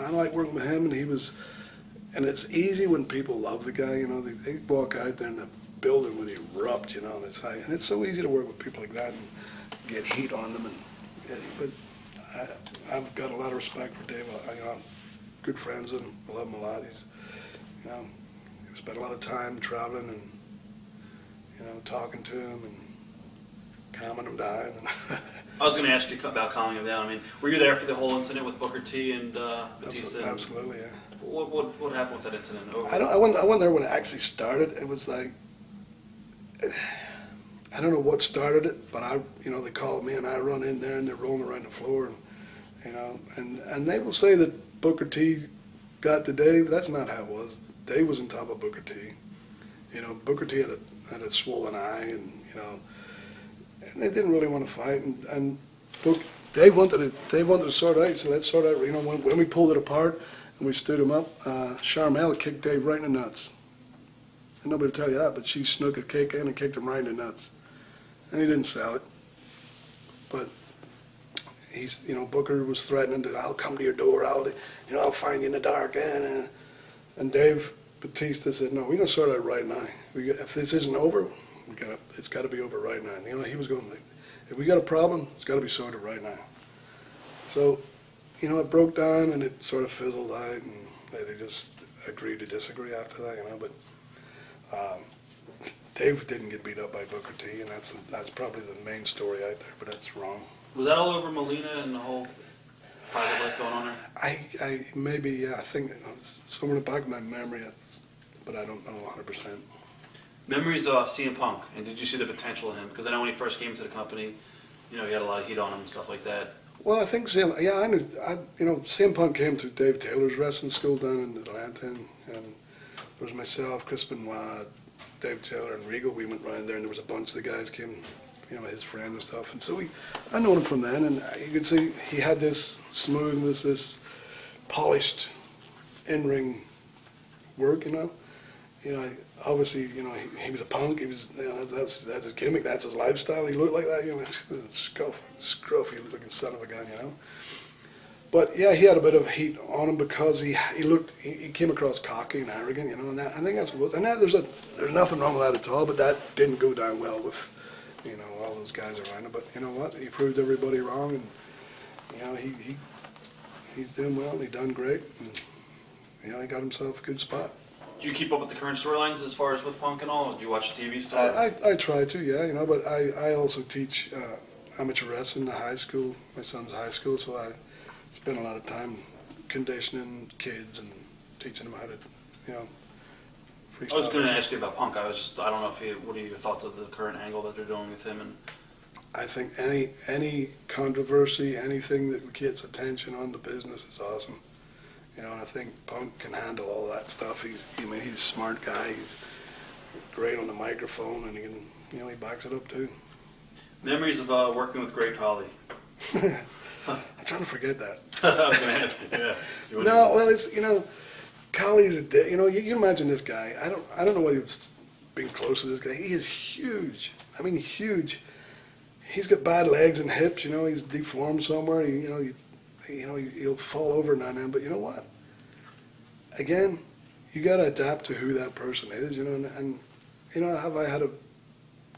I like working with him, and it's easy when people love the guy. They walk out there and the building would erupt. And it's so easy to work with people like that and get heat on them. But I've got a lot of respect for Dave. I'm good friends with him. I love him a lot. He's, we spent a lot of time traveling and talking to him and calming him down. I was going to ask you about calming him down. I mean, were you there for the whole incident with Booker T and Batista? Absolutely, yeah. What happened with that incident? I wasn't there when it actually started. It was like, I don't know what started it, but they called me and I run in there and they're rolling around the floor, and they will say that Booker T got to Dave. That's not how it was. Dave was on top of Booker T. Booker T had a swollen eye, and they didn't really want to fight, and Dave wanted to sort out, so let's sort out. When we pulled it apart and we stood him up, Charmel kicked Dave right in the nuts. And nobody will tell you that, but she snuck a kick in and kicked him right in the nuts, and he didn't sell it. But Booker was threatening to, I'll come to your door, I'll find you in the dark, and Dave Batista said, no, we're gonna sort it out right now. If this isn't over, it's got to be over right now. And, he was going, if we got a problem, it's got to be sorted right now. So, it broke down and it sort of fizzled out, and they just agreed to disagree after that, But Dave didn't get beat up by Booker T, and that's probably the main story out there, but that's wrong. Was that all over Molina and the whole private life going on there? I think somewhere in the back of my memory, but I don't know 100%. Memories of CM Punk, and did you see the potential in him? Because I know when he first came to the company, he had a lot of heat on him and stuff like that. Well, I think I knew, CM Punk came to Dave Taylor's wrestling school down in Atlanta, and there was myself, Chris Benoit, Dave Taylor, and Regal. We went round there, and there was a bunch of the guys came, his friend and stuff. And so I known him from then, and you could see he had this smoothness, this polished in-ring work, you know, obviously, you know, he was a punk. He was, you know, that's his gimmick. That's his lifestyle. He looked like that. You know, scruffy looking son of a gun. You know. But yeah, he had a bit of heat on him because he came across cocky and arrogant. You know, and I think that's what. And there's nothing wrong with that at all. But that didn't go down well with, you know, all those guys around him. But you know what? He proved everybody wrong, and you know he's doing well. And he done great. And, you know, he got himself a good spot. Do you keep up with the current storylines as far as with Punk and all? Do you watch the TV stuff? I try to, yeah, you know, but I also teach amateur wrestling in high school. My son's high school, so I spend a lot of time conditioning kids and teaching them how to, you know, freestyle. I was going to ask you about Punk. I don't know what are your thoughts of the current angle that they're doing with him? And I think any controversy, anything that gets attention on the business is awesome. You know, and I think Punk can handle all that stuff. He's a smart guy. He's great on the microphone, and he backs it up too. Memories of working with Great Khali? I'm trying to forget that. I was going to ask you, yeah. No, well, it's, you know, Khali's you know, you imagine this guy. I don't know whether you've been close to this guy. He is huge. I mean, huge. He's got bad legs and hips. You know, he's deformed somewhere. He'll fall over now and then, but you know what? Again, you got to adapt to who that person is, you know, and you know, have I had a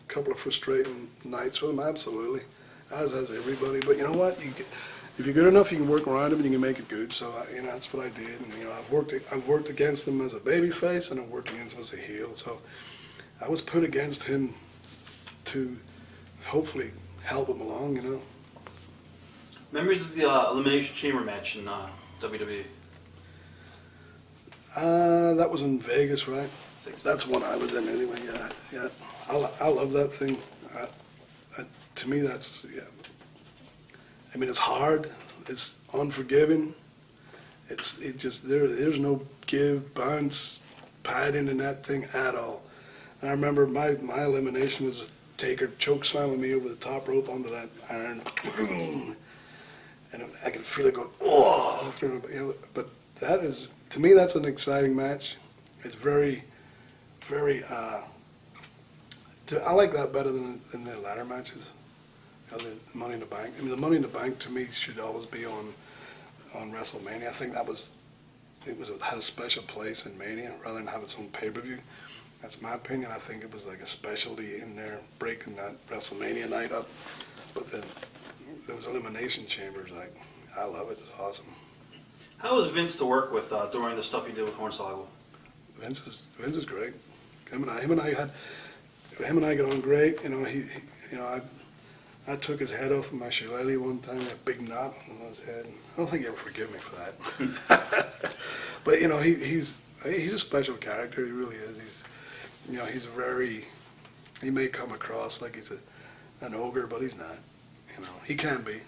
couple of frustrating nights with him? Absolutely, as has everybody. But you know what? If you're good enough, you can work around him and you can make it good. So you know, that's what I did. And you know, I've worked against him as a babyface, and I've worked against him as a heel. So I was put against him to hopefully help him along, you know. Memories of the Elimination Chamber match in WWE? That was in Vegas, right? That's one I was in anyway, yeah. I love that thing. To me, that's, yeah. I mean, it's hard. It's unforgiving. There's no give, bounce, padding in that thing at all. And I remember my elimination was Taker choke slamming me over the top rope onto that iron. And I could feel it going, oh, you know, but that is, to me, that's an exciting match. It's very, very, I like that better than the ladder matches. You know, the Money in the Bank. I mean, the Money in the Bank to me should always be on WrestleMania. I think it had a special place in Mania rather than have its own pay-per-view. That's my opinion. I think it was like a specialty in there, breaking that WrestleMania night up. But those elimination chambers, like, I love it. It's awesome. How was Vince to work with during the stuff you did with Hornswoggle? Vince is great. Him and I get on great. You know, I took his head off of my shillelagh one time, a big knot on his head. I don't think he ever forgive me for that. But you know, he's a special character. He really is. He may come across like he's an ogre, but he's not. You know, he can be.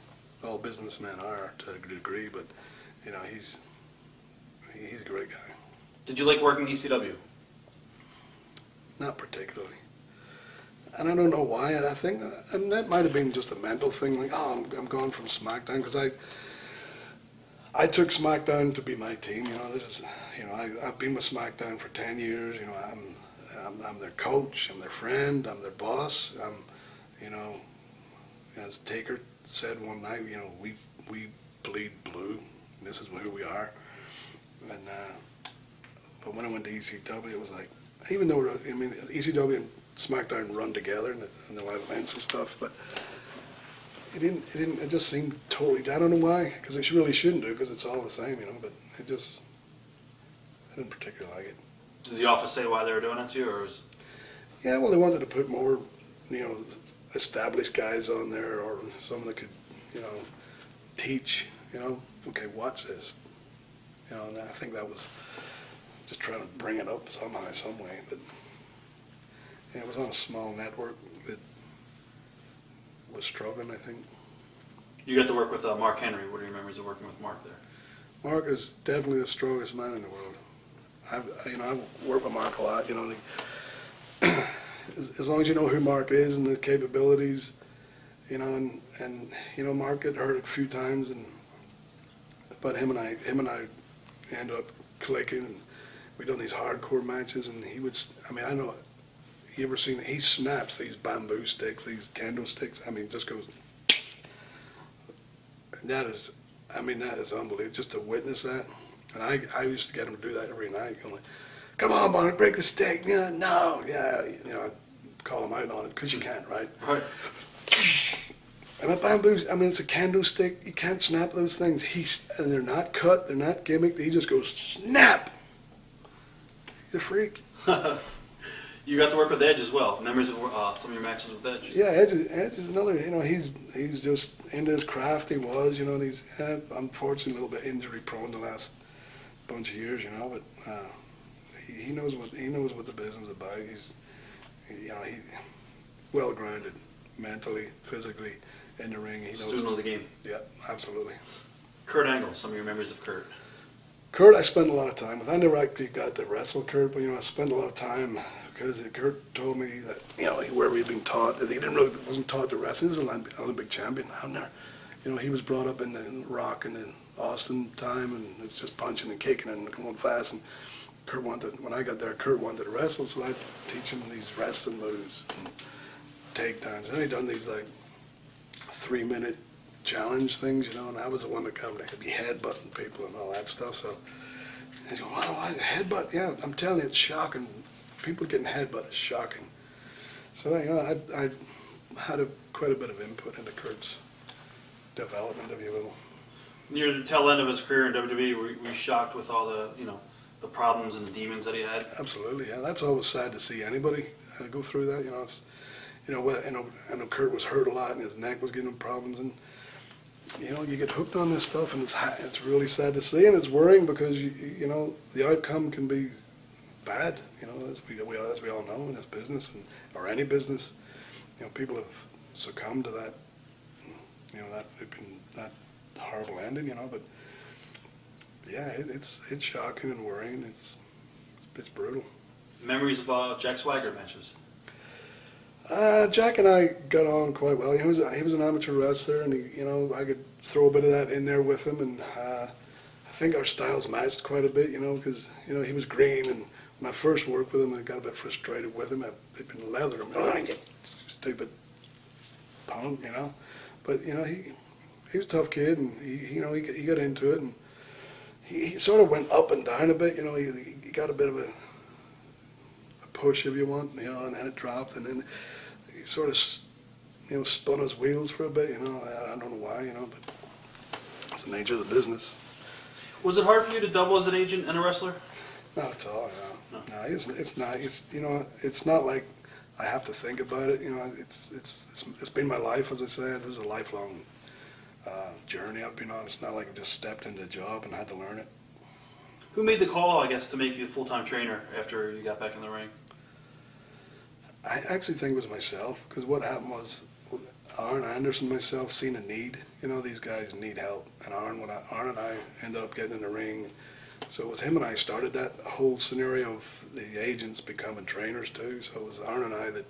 All businessmen are to a degree, but you know, he's a great guy. Did you like working ECW? Not particularly. And I don't know why. I think, and that might have been just a mental thing. Like, oh, I'm going from SmackDown because I took SmackDown to be my team. You know, I've been with SmackDown for 10 years. You know, I'm their coach. I'm their friend. I'm their boss. You know, as Taker said one night, you know, we bleed blue. And this is who we are. And but when I went to ECW, it was like, even though ECW and SmackDown run together in the live events and stuff, but it just seemed totally, I don't know why, because it really shouldn't do, because it's all the same, you know, but I didn't particularly like it. Did the office say why they were doing it to you, or was... Yeah, well, they wanted to put more, you know, established guys on there, or someone that could, you know, teach, you know, okay, watch this, you know, and I think that was just trying to bring it up somehow, some way, but yeah, it was on a small network that was struggling, I think. You got to work with Mark Henry. What are your memories of working with Mark there? Mark is definitely the strongest man in the world. I've worked with Mark a lot. You know, as long as you know who Mark is and his capabilities, you know, and you know, Mark got hurt a few times, but him and I ended up clicking. we done these hardcore matches, and he would, I mean, I know, you ever seen, he snaps these bamboo sticks, these kendo sticks, I mean, just goes, that is, I mean, that is unbelievable, just to witness that. And I used to get him to do that every night, going, come on, Bonnie, break the stick. Yeah, no, yeah, you know, I'd call him out on it, because you can't, right? Right. And a bamboo, I mean, it's a kendo stick. You can't snap those things. And they're not cut. They're not gimmicked. He just goes, snap. He's a freak. You got to work with Edge as well. Memories of some of your matches with Edge. Yeah, Edge is another, you know, he's just into his craft. He was, you know, and he's unfortunately a little bit injury prone the last bunch of years, you know, but he knows what the business is about. He's, you know, he well grounded mentally, physically, in the ring. He knows. Student of the game. Yeah, absolutely. Kurt Angle, some of your memories of Kurt. Kurt, I spent a lot of time with. I never actually got to wrestle Kurt, but, you know, I spent a lot of time because Kurt told me that, you know, where we'd been taught, that he wasn't taught to wrestle. He's an Olympic champion. You know, he was brought up in the Rock and the Austin time, and it's just punching and kicking and going fast. And when I got there, Kurt wanted to wrestle, so I'd teach him these wrestling moves and takedowns. And he'd done these, like, 3-minute challenge things, you know, and I was the one that got him to be headbutting people and all that stuff. So he's going, wow, headbutt? Yeah, I'm telling you, it's shocking. People getting headbutt is shocking. So, you know, I had quite a bit of input into Kurt's development, if you will. Near the tail end of his career in WWE, were you shocked with all the, you know, the problems and the demons that he had? Absolutely, yeah. That's always sad to see anybody go through that. You know, it's, you know, I know Kurt was hurt a lot, and his neck was giving him problems, and, you know, you get hooked on this stuff, and it's really sad to see, and it's worrying because you know, the outcome can be bad. You know, as we all know in this business or any business, you know, people have succumbed to that. You know, they've been that horrible ending. You know, but yeah, it's shocking and worrying. It's brutal. Memories of Jack Swagger matches. Jack and I got on quite well. He was an amateur wrestler, and you know, I could throw a bit of that in there with him, and I think our styles matched quite a bit. You know, because you know, he was green, and when I first worked with him, I got a bit frustrated with him. They'd been leather him, stupid punk, you know. But you know, he was a tough kid, and he got into it, and he sort of went up and down a bit. You know, he got a bit of a push, if you want, you know, and then it dropped, and then he sort of, you know, spun his wheels for a bit, you know. I don't know why, you know, but it's the nature of the business. Was it hard for you to double as an agent and a wrestler? Not at all, no. No, it's not. It's, you know, it's not like I have to think about it. You know, it's been my life, as I say. This is a lifelong journey I've been on. It's not like I just stepped into a job and had to learn it. Who made the call, I guess, to make you a full-time trainer after you got back in the ring? I actually think it was myself, because what happened was Arn Anderson and myself seen a need. You know, these guys need help. And Arn and I ended up getting in the ring. So it was him and I started that whole scenario of the agents becoming trainers too. So it was Arn and I that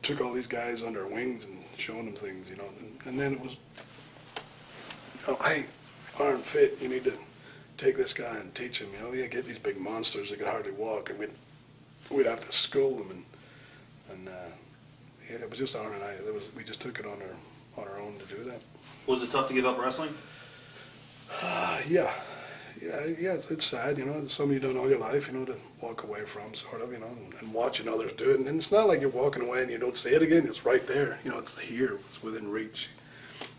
took all these guys under our wings and showing them things, you know. And then it was, you know, hey, Arn, Fit, you need to take this guy and teach him. You know, you get these big monsters that could hardly walk, and we'd have to school them. And yeah, it was just Arn and I. We just took it on our own to do that. Was it tough to give up wrestling? Yeah. Yeah, it's sad, you know. It's something you've done all your life, you know, to walk away from, sort of, you know, and watching others do it. And it's not like you're walking away and you don't see it again. It's right there, you know. It's here. It's within reach.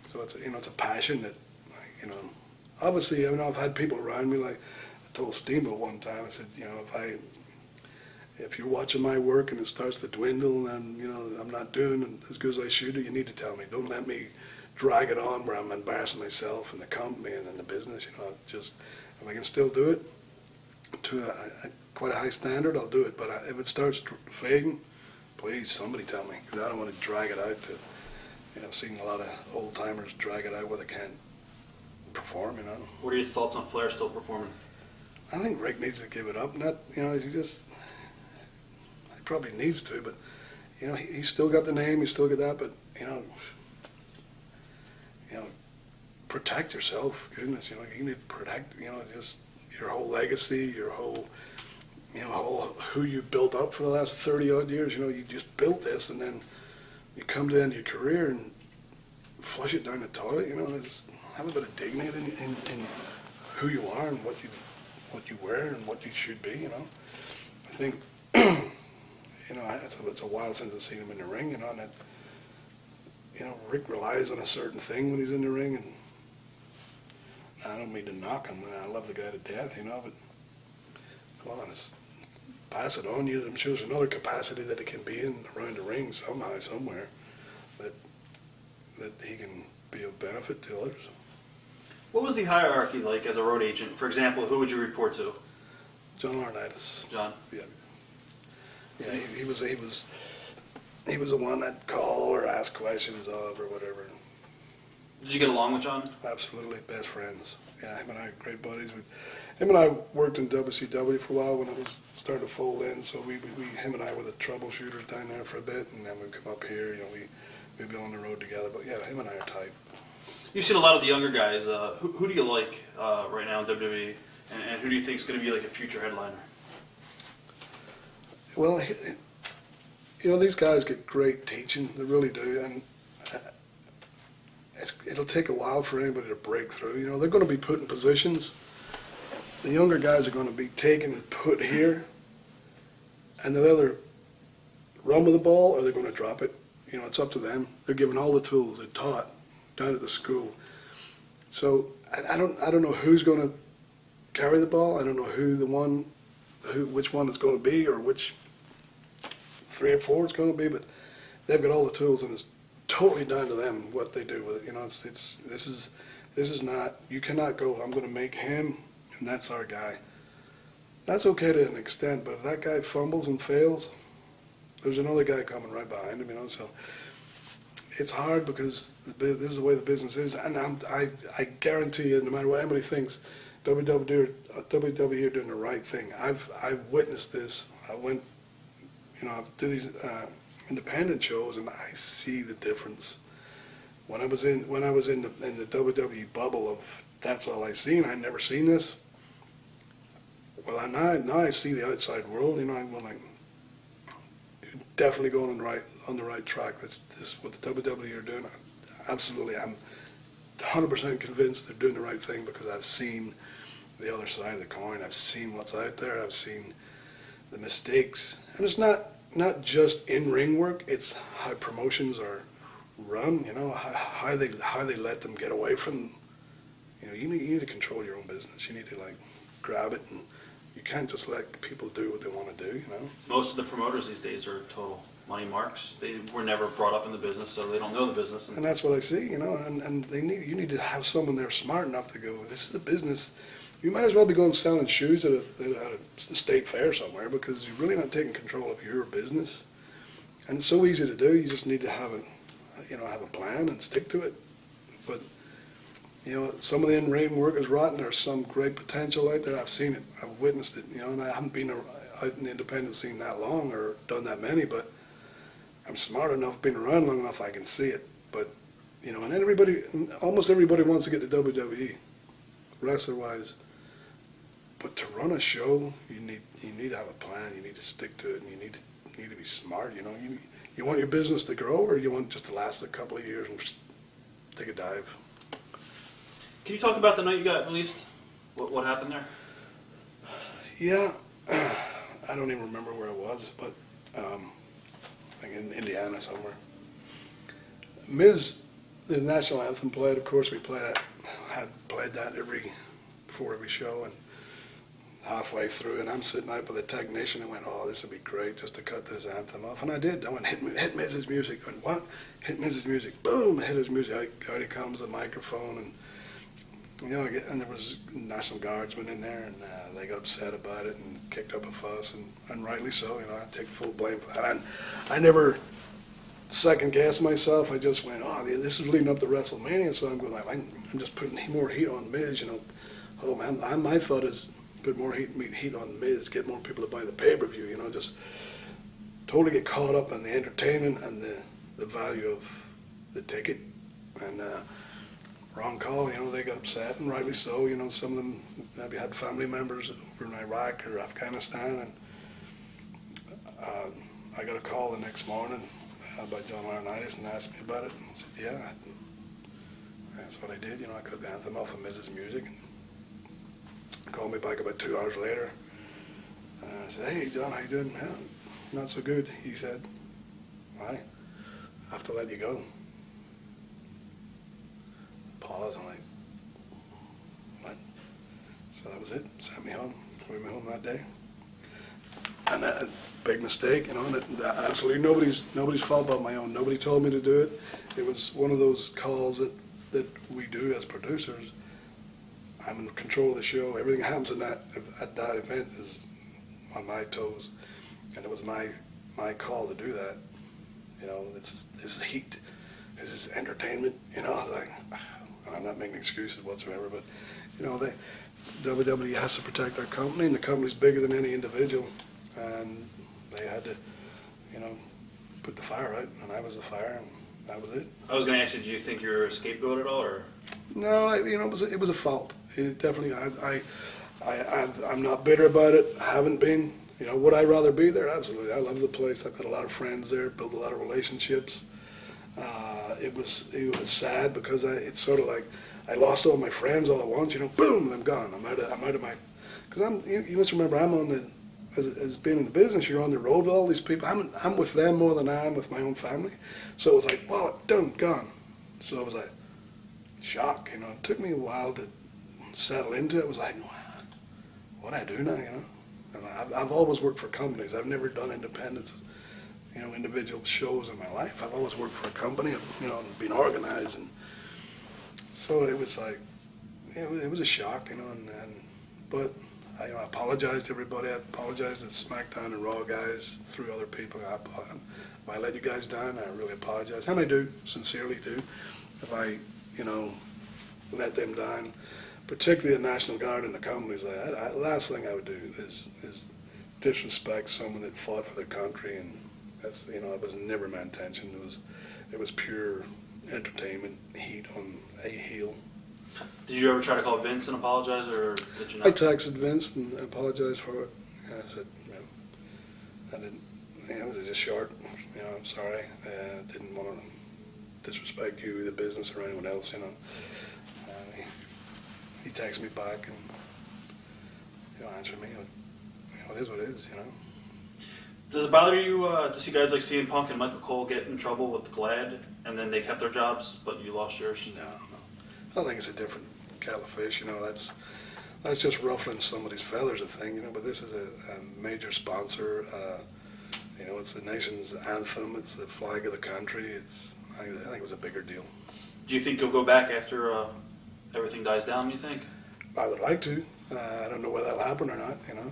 So it's, you know, it's a passion that, you know. Obviously, I mean, I've had people around me, like I told Steamboat one time. I said, you know, if you're watching my work and it starts to dwindle and, you know, I'm not doing as good as I should, you need to tell me. Don't let me drag it on where I'm embarrassing myself and the company and in the business, you know. Just, if I can still do it to quite a high standard, I'll do it. But if it starts fading, please, somebody tell me, because I don't want to drag it out. You know, I've seen a lot of old timers drag it out where they can't perform, you know. What are your thoughts on Flair still performing? I think Rick needs to give it up. Not, you know, he probably needs to, but, you know, he's still got the name, he's still got that, but, you know, protect yourself. Goodness, you know, you need to protect, you know, just your whole legacy, your whole you know, who you built up for the last 30 odd years. You know, you just built this, and then you come to the end of your career and flush it down the toilet. You know, have a bit of dignity in who you are and what you wear and what you should be. You know, I think you know it's a while since I've seen him in the ring. You know, and that, you know, Rick relies on a certain thing when he's in the ring, and I don't mean to knock him. I love the guy to death, you know, but well, it's pass it on. I'm sure there's another capacity that it can be in around the ring somehow, somewhere, that he can be of benefit to others. What was the hierarchy like as a road agent? For example, who would you report to? John Laurinaitis. John? Yeah. Yeah, he was the one that'd call or ask questions of or whatever. Did you get along with John? Absolutely, best friends. Yeah, him and I are great buddies. Him and I worked in WCW for a while when it was starting to fold in, so him and I were the troubleshooters down there for a bit, and then we'd come up here, you know, we'd be on the road together, but yeah, him and I are tight. You've seen a lot of the younger guys. Who do you like right now in WWE, and who do you think is going to be like a future headliner? Well, you know, these guys get great teaching, they really do, and it'll take a while for anybody to break through. You know, they're going to be put in positions. The younger guys are going to be taken and put here, and they'll either run with the ball or they're going to drop it. You know, it's up to them. They're given all the tools. They're taught down at the school. So I don't know who's going to carry the ball. I don't know which one it's going to be, or which 3 or 4 it's going to be. But they've got all the tools, and it's totally down to them what they do with it. You know, this is not. You cannot go, I'm going to make him, and that's our guy. That's okay to an extent, but if that guy fumbles and fails, there's another guy coming right behind him. You know, so it's hard because this is the way the business is, and I guarantee you, no matter what anybody thinks, WWE are doing the right thing. I've witnessed this. I went, you know, I do these independent shows, and I see the difference. When I was in the WWE bubble of that's all I seen, I'd never seen this. Well, now I see the outside world. You know, I'm like, definitely going on the right track. This what the WWE are doing. Absolutely, I'm 100% convinced they're doing the right thing because I've seen the other side of the coin. I've seen what's out there. I've seen the mistakes, and it's not just in-ring work. It's how promotions are run. You know, how they let them get away from. You know, you need to control your own business. You need to like grab it, and you can't just let people do what they want to do. You know. Most of the promoters these days are total money marks. They were never brought up in the business, so they don't know the business. And that's what I see. You know, and you need to have someone there smart enough to go, this is a business. You might as well be going selling shoes at a state fair somewhere because you're really not taking control of your business. And it's so easy to do. You just need to have a plan and stick to it. But you know, some of the in-ring work is rotten. There's some great potential out there. I've seen it. I've witnessed it. You know, and I haven't been out in the independent scene that long or done that many, but I'm smart enough, been around long enough, I can see it. But you know, and almost everybody wants to get to WWE, wrestler-wise. But to run a show, you need to have a plan. You need to stick to it, and you need to be smart. You know, you want your business to grow, or you want it just to last a couple of years and just take a dive. Can you talk about the night you got released? What happened there? Yeah, I don't even remember where it was, but I think in Indiana somewhere. Miz, the national anthem played. Of course, we had played that before every show, and halfway through, and I'm sitting out with a technician and went, oh, this would be great just to cut this anthem off. And I did. I went, hit Miz's music. I went, what? Hit Miz's music. Boom, hit his music. Out he comes, the microphone, and you know, and there was National Guardsmen in there, and they got upset about it and kicked up a fuss, and rightly so. You know, I take full blame for that. I never second-guessed myself. I just went, oh, this is leading up to WrestleMania, so I'm going, I'm just putting more heat on Miz, you know. Oh, man, my thought is put more heat on Miz, get more people to buy the pay-per-view, you know, just totally get caught up in the entertainment and the value of the ticket. And wrong call, you know, they got upset, and rightly so. You know, some of them maybe had family members over in Iraq or Afghanistan, and I got a call the next morning by John Laurinaitis and asked me about it. I said, yeah, that's what I did. You know, I cut the anthem off of Mrs. Music. And called me back about 2 hours later. I said, hey, John, how you doing? Yeah, not so good, he said. Why? I have to let you go. Pause, I'm like, what? So that was it. Sent me home. Flew me home that day. And a big mistake, you know, and absolutely nobody's fault but my own. Nobody told me to do it. It was one of those calls that we do as producers. I'm in control of the show. Everything that happens at that event is on my toes, and it was my call to do that. You know, this is heat, this is entertainment. You know, I was like, and I'm not making excuses whatsoever, but you know, WWE has to protect our company, and the company's bigger than any individual, and they had to, you know, put the fire out, and I was the fire, and that was it. I was going to ask you, do you think you're a scapegoat at all, or? No, you know, it was a fault. It definitely, I'm not bitter about it. I haven't been. You know, would I rather be there? Absolutely. I love the place. I've got a lot of friends there, built a lot of relationships. It was sad because it's sort of like I lost all my friends all at once. You know, boom, I'm gone. I'm out of my. Because you must remember, I'm on the. As being in the business, you're on the road with all these people. I'm with them more than I am with my own family. So it was like, wow, done, gone. So it was like shock. You know, it took me a while to settle into it. It was like, wow, what do I do now? You know. And I've always worked for companies. I've never done independent, you know, individual shows in my life. I've always worked for a company, you know, and been organized. And so it was like, it was a shock, you know, but I apologized to everybody. I apologized to SmackDown and Raw guys through other people. If I let you guys down, I really apologize. And I do, sincerely do. If I, you know, let them down, particularly the National Guard and the companies, the last thing I would do is disrespect someone that fought for their country, and that's, you know, it was never my intention. It was pure entertainment, heat on a heel. Did you ever try to call Vince and apologize, or did you not? I texted Vince and apologized for it. I said, you know, I didn't. You know, it was just short. You know, I'm sorry. I didn't want to disrespect you, the business, or anyone else. You know. He texted me back and, you know, answered me. You know, it is what it is, you know. Does it bother you to see guys like CM Punk and Michael Cole get in trouble with GLAAD, and then they kept their jobs, but you lost yours? No. I think it's a different kettle of fish, you know. That's just ruffling somebody's feathers, I think, you know. But this is a major sponsor. You know, it's the nation's anthem. It's the flag of the country. I think it was a bigger deal. Do you think you'll go back after everything dies down, you think? I would like to. I don't know whether that'll happen or not, you know.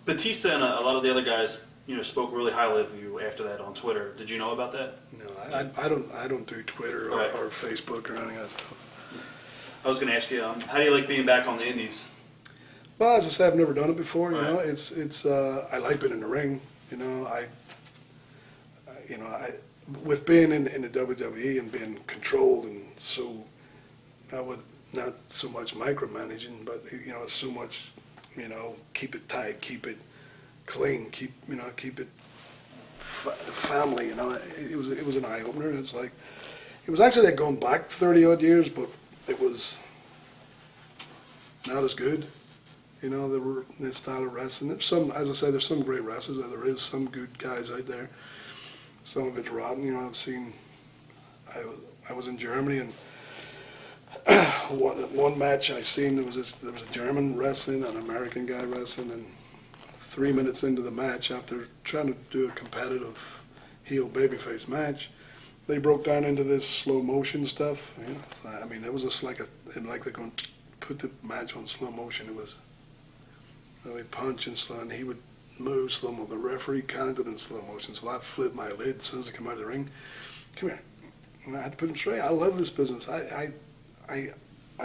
Batista and a lot of the other guys, you know, spoke really highly of you after that on Twitter. Did you know about that? No, I don't do Twitter or Facebook or anything like that stuff. I was going to ask you, how do you like being back on the Indies? Well, as I said, I've never done it before. You know, it's I like being in the ring. You know, with being in the WWE and being controlled, and so I would not so much micromanaging, but you know, it's so much, you know, keep it tight, keep it clean, keep it family. You know, it was an eye opener. It's like it was actually like going back 30 odd years, but it was not as good. You know, there were this style of wrestling. There's some, as I say, there's some great wrestlers. There is some good guys out there. Some of it's rotten. You know, I've seen. I was in Germany, and one match I seen there was a German wrestling and an American guy wrestling, and 3 minutes into the match, after trying to do a competitive heel babyface match, they broke down into this slow motion stuff. You know, I mean, it was just like they're going to put the match on slow motion. It was. He punch in slow, and he would move slow mo. The referee counted in slow motion, so I flipped my lid as soon as I came out of the ring. Come here, and I had to put him straight. I love this business. I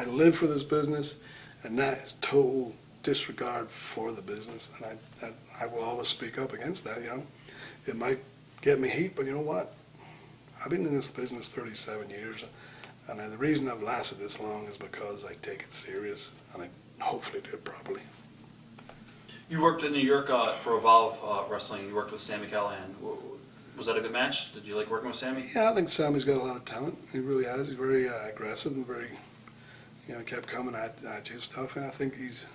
live for this business, and that is total disregard for the business. And I will always speak up against that. You know, it might get me heat, but you know what? I've been in this business 37 years, and the reason I've lasted this long is because I take it serious, and hopefully do it properly. You worked in New York for Evolve Wrestling. You worked with Sammy Callahan. Was that a good match? Did you like working with Sammy? Yeah, I think Sammy's got a lot of talent. He really has. He's very aggressive and very, kept coming at you and stuff. And I think he's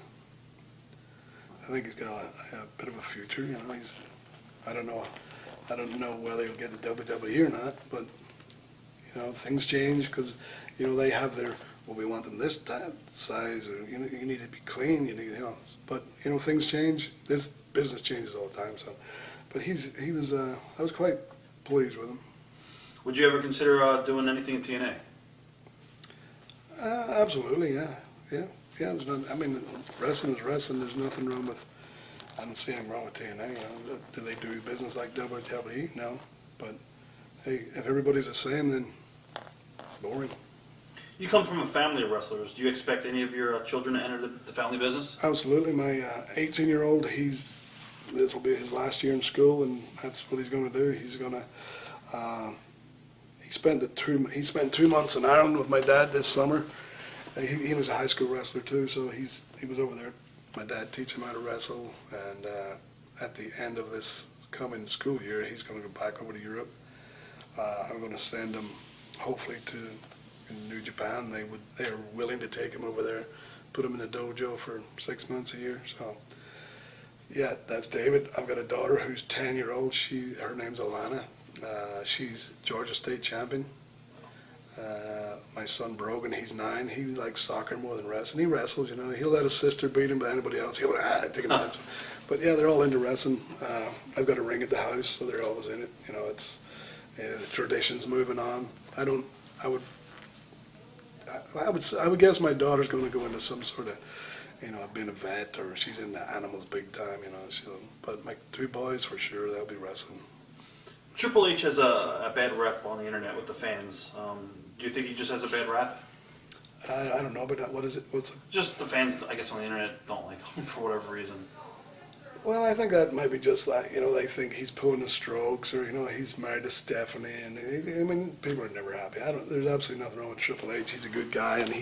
got a bit of a future. I don't know whether he'll get the WWE or not, but things change because they have their, well, we want them this size, or you need to be clean. But things change. This business changes all the time. So, but I was quite pleased with him. Would you ever consider doing anything in TNA? Absolutely, yeah. There's wrestling is wrestling. There's nothing wrong with. I don't see anything wrong with TNA. Do they do business like WWE? No, but hey, if everybody's the same, then it's boring. You come from a family of wrestlers. Do you expect any of your children to enter the family business? Absolutely. My 18-year-old, this will be his last year in school, and that's what he's going to do. He's going to. He spent 2 months in Ireland with my dad this summer. He was a high school wrestler too, so he was over there. My dad teach him how to wrestle, and at the end of this coming school year, he's going to go back over to Europe. I'm going to send him, hopefully, to New Japan. They are willing to take him over there, put him in a dojo for 6 months a year. So, yeah, that's David. I've got a daughter who's 10-year-old. Her name's Alana. She's Georgia State champion. My son Brogan, he's 9. He likes soccer more than wrestling. He wrestles, He'll let his sister beat him, but anybody else, he'll take him out. But yeah, they're all into wrestling. I've got a ring at the house, so they're always in it. It's the tradition's moving on. I would guess my daughter's going to go into some sort of, being a vet, or she's into animals big time, But my 2 boys, for sure, they'll be wrestling. Triple H has a bad rep on the internet with the fans. Do you think he just has a bad rap? I don't know, but what is it? Just the fans, I guess, on the internet don't like him for whatever reason. Well, I think that might be just like, they think he's pulling the strokes, or, he's married to Stephanie, and people are never happy. There's absolutely nothing wrong with Triple H. He's a good guy, and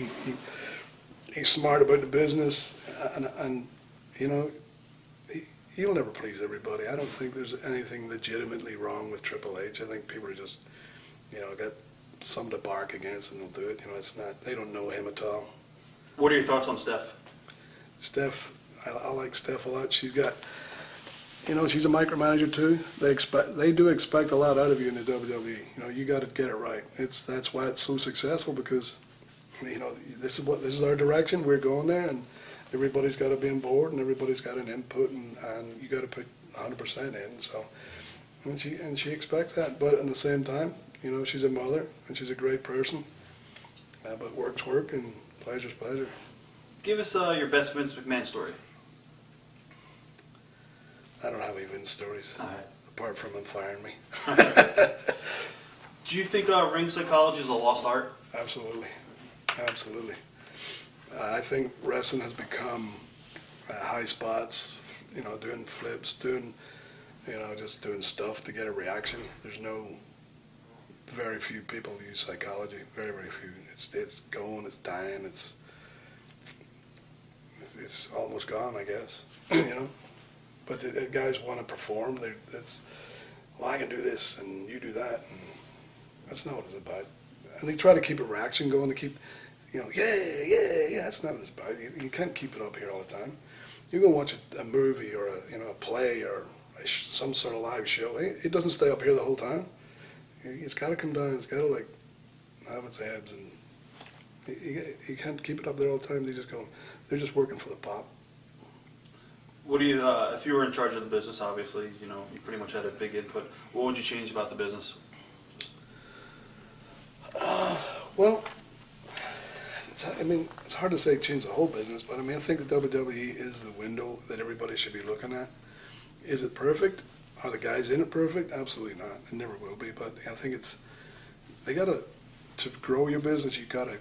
he's smart about the business, and he'll never please everybody. I don't think there's anything legitimately wrong with Triple H. I think people are just, got something to bark against, and they'll do it. It's not, they don't know him at all. What are your thoughts on Steph? Steph, I like Steph a lot. She's got, she's a micromanager too. They do expect a lot out of you in the WWE. You got to get it right. That's why it's so successful, because, this is our direction. We're going there, and everybody's got to be on board, and everybody's got an input, and you got to put 100% in. So, and she expects that. But at the same time, she's a mother, and she's a great person. But work's work, and pleasure's pleasure. Give us your best Vince McMahon story. I don't have any Vince stories, All right. apart from him firing me. Do you think ring psychology is a lost art? Absolutely. I think wrestling has become high spots, doing flips, just doing stuff to get a reaction. Very few people use psychology, very, very few. It's going, it's dying, it's almost gone, I guess, But the guys want to perform. I can do this, and you do that, and that's not what it's about. And they try to keep a reaction going, to keep, yeah, that's not what it's about. You can't keep it up here all the time. You're going to watch a movie or a play or some sort of live show. It doesn't stay up here the whole time. It's got to come down. It's got to have its ebbs, and you can't keep it up there all the time. They're just working for the pop. What do you, if you were in charge of the business, obviously, you pretty much had a big input. What would you change about the business? Well, it's hard to say change the whole business, but I think the WWE is the window that everybody should be looking at. Is it perfect? Are the guys in it perfect? Absolutely not. It never will be. But I think they got to grow your business. You got to,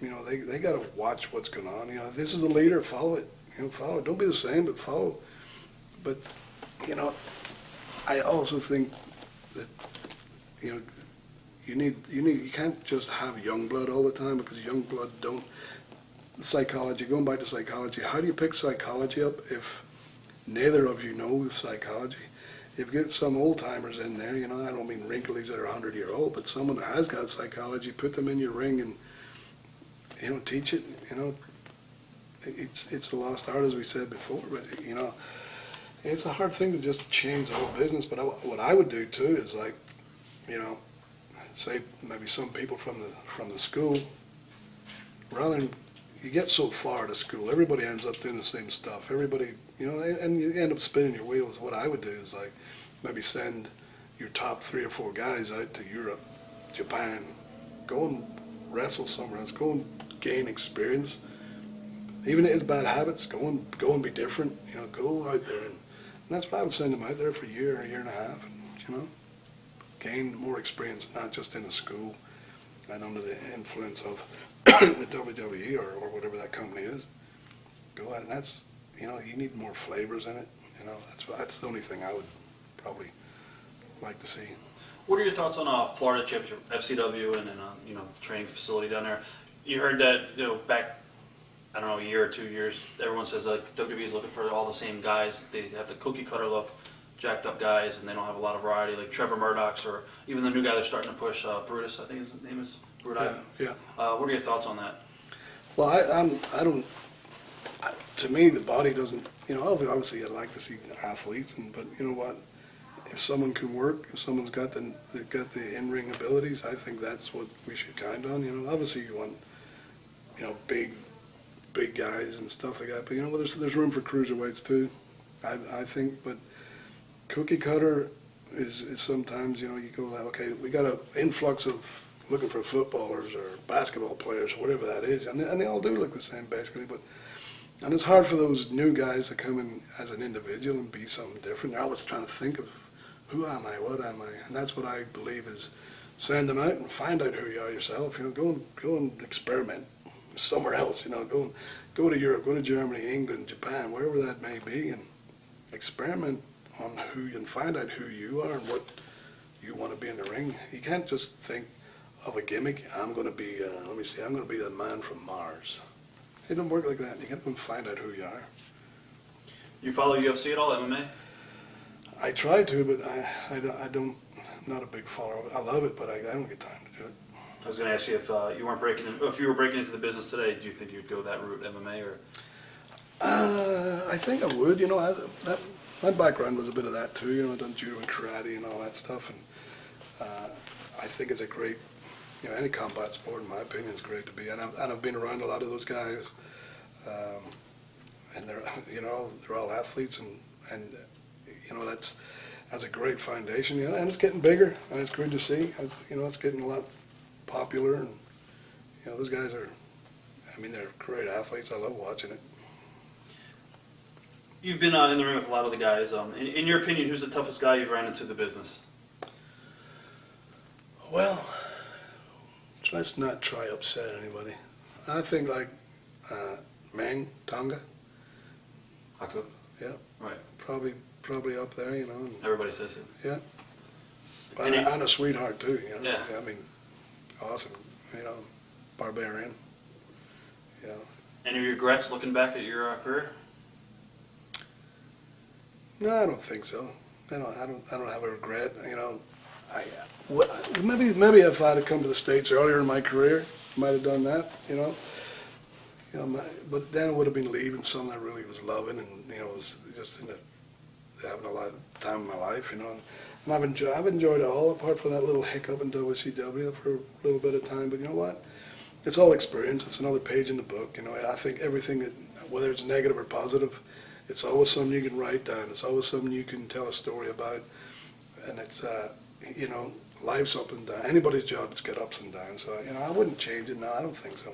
they got to watch what's going on. This is the leader. Follow it. Follow it. Don't be the same, but follow. But, I also think that, you can't just have young blood all the time, because young blood psychology, going back to psychology, how do you pick psychology up if neither of you know psychology? If you get some old timers in there, you know, I don't mean wrinklies that are 100-year-old, but someone that has got psychology, put them in your ring and, you know, teach it. You know, it's the lost art, as we said before, but, you know, it's a hard thing to just change the whole business. But what I would do too is, like, you know, say maybe some people from the school, rather than, you get so far to school, everybody ends up doing the same stuff. Everybody, you know, and you end up spinning your wheels. What I would do is, like, maybe send your top 3 or 4 guys out to Europe, Japan, go and wrestle somewhere else, go and gain experience. Even if it's bad habits, go and be different. You know, go out there, and that's why I would send them out there for a year and a half, and, you know, gain more experience, not just in the school and under the influence of the WWE or whatever that company is. Go out, and that's, you know, you need more flavors in it. You know, that's the only thing I would probably like to see. What are your thoughts on Florida Championship, FCW, and you know, training facility down there? You heard that, you know, back, I don't know, a year or 2 years, everyone says like WWE is looking for all the same guys. They have the cookie cutter look, jacked up guys, and they don't have a lot of variety, like Trevor Murdoch's, or even the new guy they're starting to push, Brutus, I think his name is Brutus. Yeah. What are your thoughts on that? Well, I don't. To me, the body doesn't. You know, obviously, I'd like to see athletes, but you know what? If someone can work, if someone's got the in-ring abilities, I think that's what we should kind on. You know, obviously you want, you know, big guys and stuff like that. But you know, there's room for cruiserweights too. I think, but cookie cutter is sometimes, you know, you go like, okay, we got an influx of looking for footballers or basketball players or whatever that is, and they all do look the same basically, and it's hard for those new guys to come in as an individual and be something different. They're always trying to think of, who am I, what am I, and that's what I believe is, send them out and find out who you are yourself. You know, go and experiment somewhere else. You know, go to Europe, go to Germany, England, Japan, wherever that may be, and experiment on who and find out who you are and what you want to be in the ring. You can't just think of a gimmick. I'm going to be, I'm going to be the man from Mars. It don't work like that. You got to go and find out who you are. You follow UFC at all, MMA? I try to, but I don't. I'm not a big follower. I love it, but I don't get time to do it. I was going to ask you if you weren't if you were breaking into the business today, do you think you'd go that route, MMA, or? I think I would. You know, my background was a bit of that too. You know, I've done judo and karate and all that stuff, and I think it's a great, you know, any combat sport, in my opinion, is great to be. And I've been around a lot of those guys, and they're all athletes, and you know, that's a great foundation. You know, and it's getting bigger, and it's good to see. It's getting a lot popular, and you know, those guys are, I mean, they're great athletes. I love watching it. You've been in the ring with a lot of the guys. In your opinion, who's the toughest guy you've ran into in the business? Well, let's not try to upset anybody. I think like Mang, Tonga. Haku? Yeah. Right. Probably up there, you know. And, everybody says it. Yeah. And a sweetheart too, you know. Yeah. I mean, awesome, you know, barbarian. You know. Any regrets looking back at your career? No, I don't think so. I don't have a regret. You know, maybe if I'd have come to the States earlier in my career, I might have done that. You know, but then it would have been leaving something I really was loving, and you know, was just having a lot of time in my life. You know, and I've enjoyed it all, apart from that little hiccup in WCW for a little bit of time. But you know what? It's all experience. It's another page in the book. You know, I think everything that, whether it's negative or positive, it's always something you can write down. It's always something you can tell a story about. And it's, you know, life's up and down. Anybody's job is get ups and downs. So, you know, I wouldn't change it. No, I don't think so.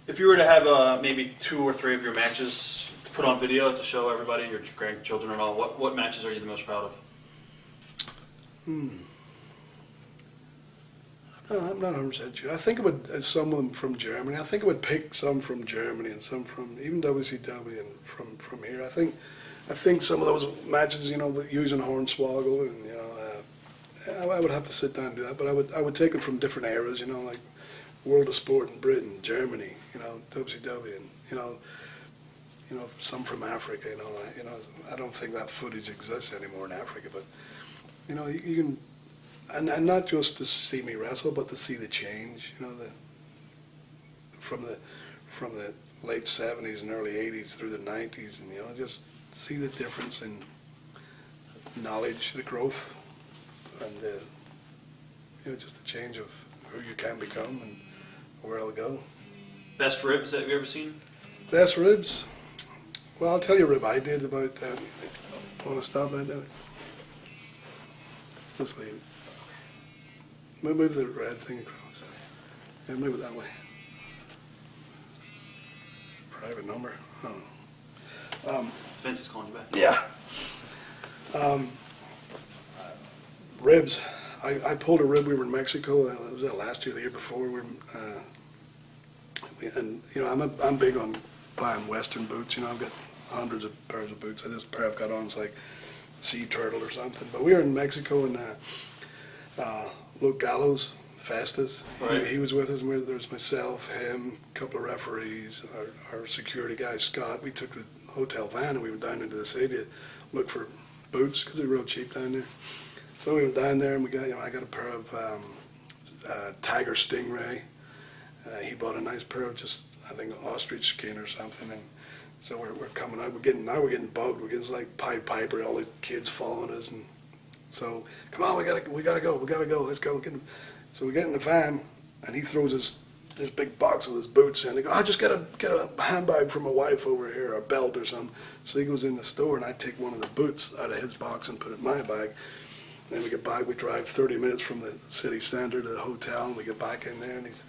If you were to have maybe 2 or 3 of your matches to put on video to show everybody, your grandchildren and all, what matches are you the most proud of? I'm not 100% sure. I think it would, someone from Germany. I think it would pick some from Germany and some from even WCW and from here. I think some of those matches, you know, with using Hornswoggle, and you know, I would have to sit down and do that. But I would take them from different eras, you know, like World of Sport in Britain, Germany, WCW, and some from Africa. I don't think that footage exists anymore in Africa, but you can, and not just to see me wrestle, but to see the change. From the late '70s and early '80s through the '90s, and just see the difference in knowledge, the growth, and just the change of who you can become and where I'll go. Best ribs that you've ever seen? Best ribs? Well, I'll tell you a rib I did about. Want to stop that, David? Just leave it. Move the red thing across. Yeah, move it that way. Private number. Oh. It's Vince's calling you back. Yeah. Ribs. I pulled a rib. We were in Mexico. Was that last year, the year before? I'm big on buying Western boots. I've got hundreds of pairs of boots. This pair I've got on is like sea turtle or something. But we were in Mexico, and Luke Gallows, Festus, right. he was with us. And there was myself, him, a couple of referees, our security guy Scott. We took the hotel van and we went down into the city to look for boots because they're real cheap down there. So we went down there and I got a pair of Tiger Stingray. He bought a nice pair of just, I think, ostrich skin or something. And so we're coming out. We're getting bugged. We're getting like Pied Piper, all the kids following us. And so, come on, we gotta go. Let's go. So we get in the van, and he throws this big box with his boots in. He goes, I just get a handbag for my wife over here, or a belt or something. So he goes in the store, and I take one of the boots out of his box and put it in my bag. Then we get back. We drive 30 minutes from the city center to the hotel, and we get back in there, and he's,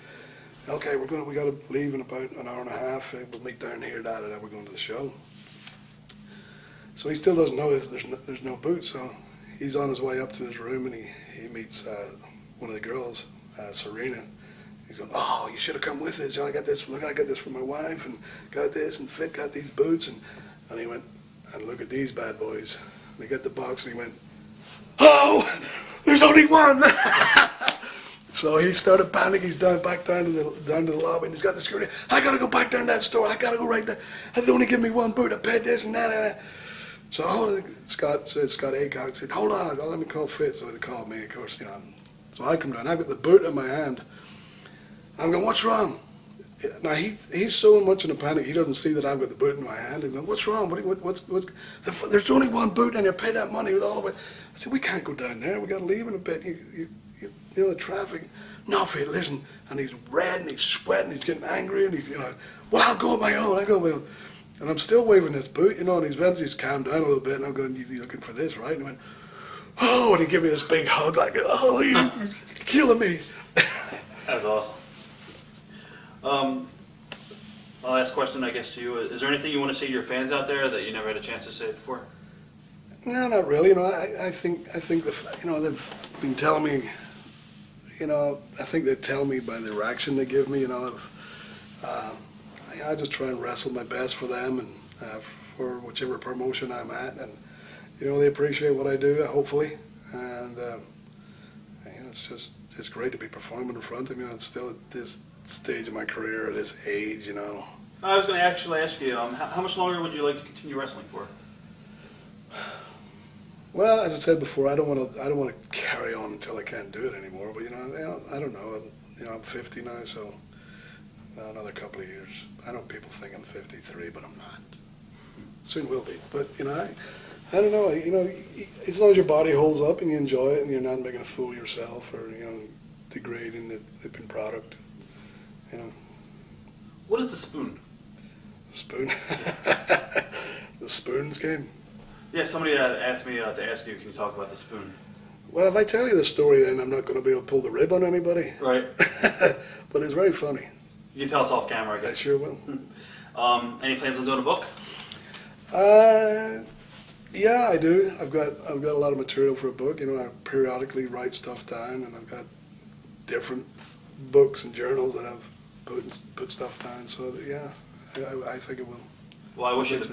okay, we got to leave in about an hour and a half. We'll meet down here. We're going to the show. So he still doesn't know there's no boots. So he's on his way up to his room, and he meets one of the girls, Serena. He's going, oh, you should have come with us. I got this. Look, I got this for my wife, and got this, and Fit got these boots, and he went, and look at these bad boys. And he got the box, and he went, oh, there's only one. So he started panicking. He's back down to the lobby, and he's got the security. I gotta go back down to that store. I gotta go right there. They only give me one boot. I paid this and that. So Scott Aycock said, hold on, let me call Fit. So they called me, of course, So I come down. I've got the boot in my hand. I'm going, what's wrong? Now he's so much in a panic. He doesn't see that I've got the boot in my hand. I'm going, what's wrong? What's there's only one boot, and you pay that money with all of it. I said, we can't go down there. We got to leave in a bit. The traffic. No, Fit, listen. And he's red, and he's sweating, he's getting angry, and he's, well, I'll go on my own. And I'm still waving this boot, and he's eventually calmed down a little bit, and I'm going, you looking for this, right? And he went, oh, and he gave me this big hug, like, oh, you're killing me. That was awesome. My last question, I guess, to you, is there anything you want to say to your fans out there that you never had a chance to say before? No, not really. I think they've been telling me, I think they tell me by the reaction they give me, I just try and wrestle my best for them and for whichever promotion I'm at, and they appreciate what I do, hopefully, and it's great to be performing in front of them. It's still at this stage of my career, at this age, I was going to actually ask you, how much longer would you like to continue wrestling for? Well, as I said before, I don't want to carry on until I can't do it anymore. But I don't know. I'm 50 now, so another couple of years. I know people think I'm 53, but I'm not. Soon will be. But I don't know. As long as your body holds up and you enjoy it, and you're not making a fool of yourself or degrading the product. What is the spoon? The spoon. The spoons game. Yeah, somebody asked me to ask you, can you talk about the spoon? Well, if I tell you the story, then I'm not going to be able to pull the rib on anybody. Right. But it's very funny. You can tell us off camera, I guess. I sure will. Any plans on doing a book? Yeah, I do. I've got a lot of material for a book. I periodically write stuff down, and I've got different books and journals that I've put stuff down. So yeah, I think it will. Well, I wish you the best.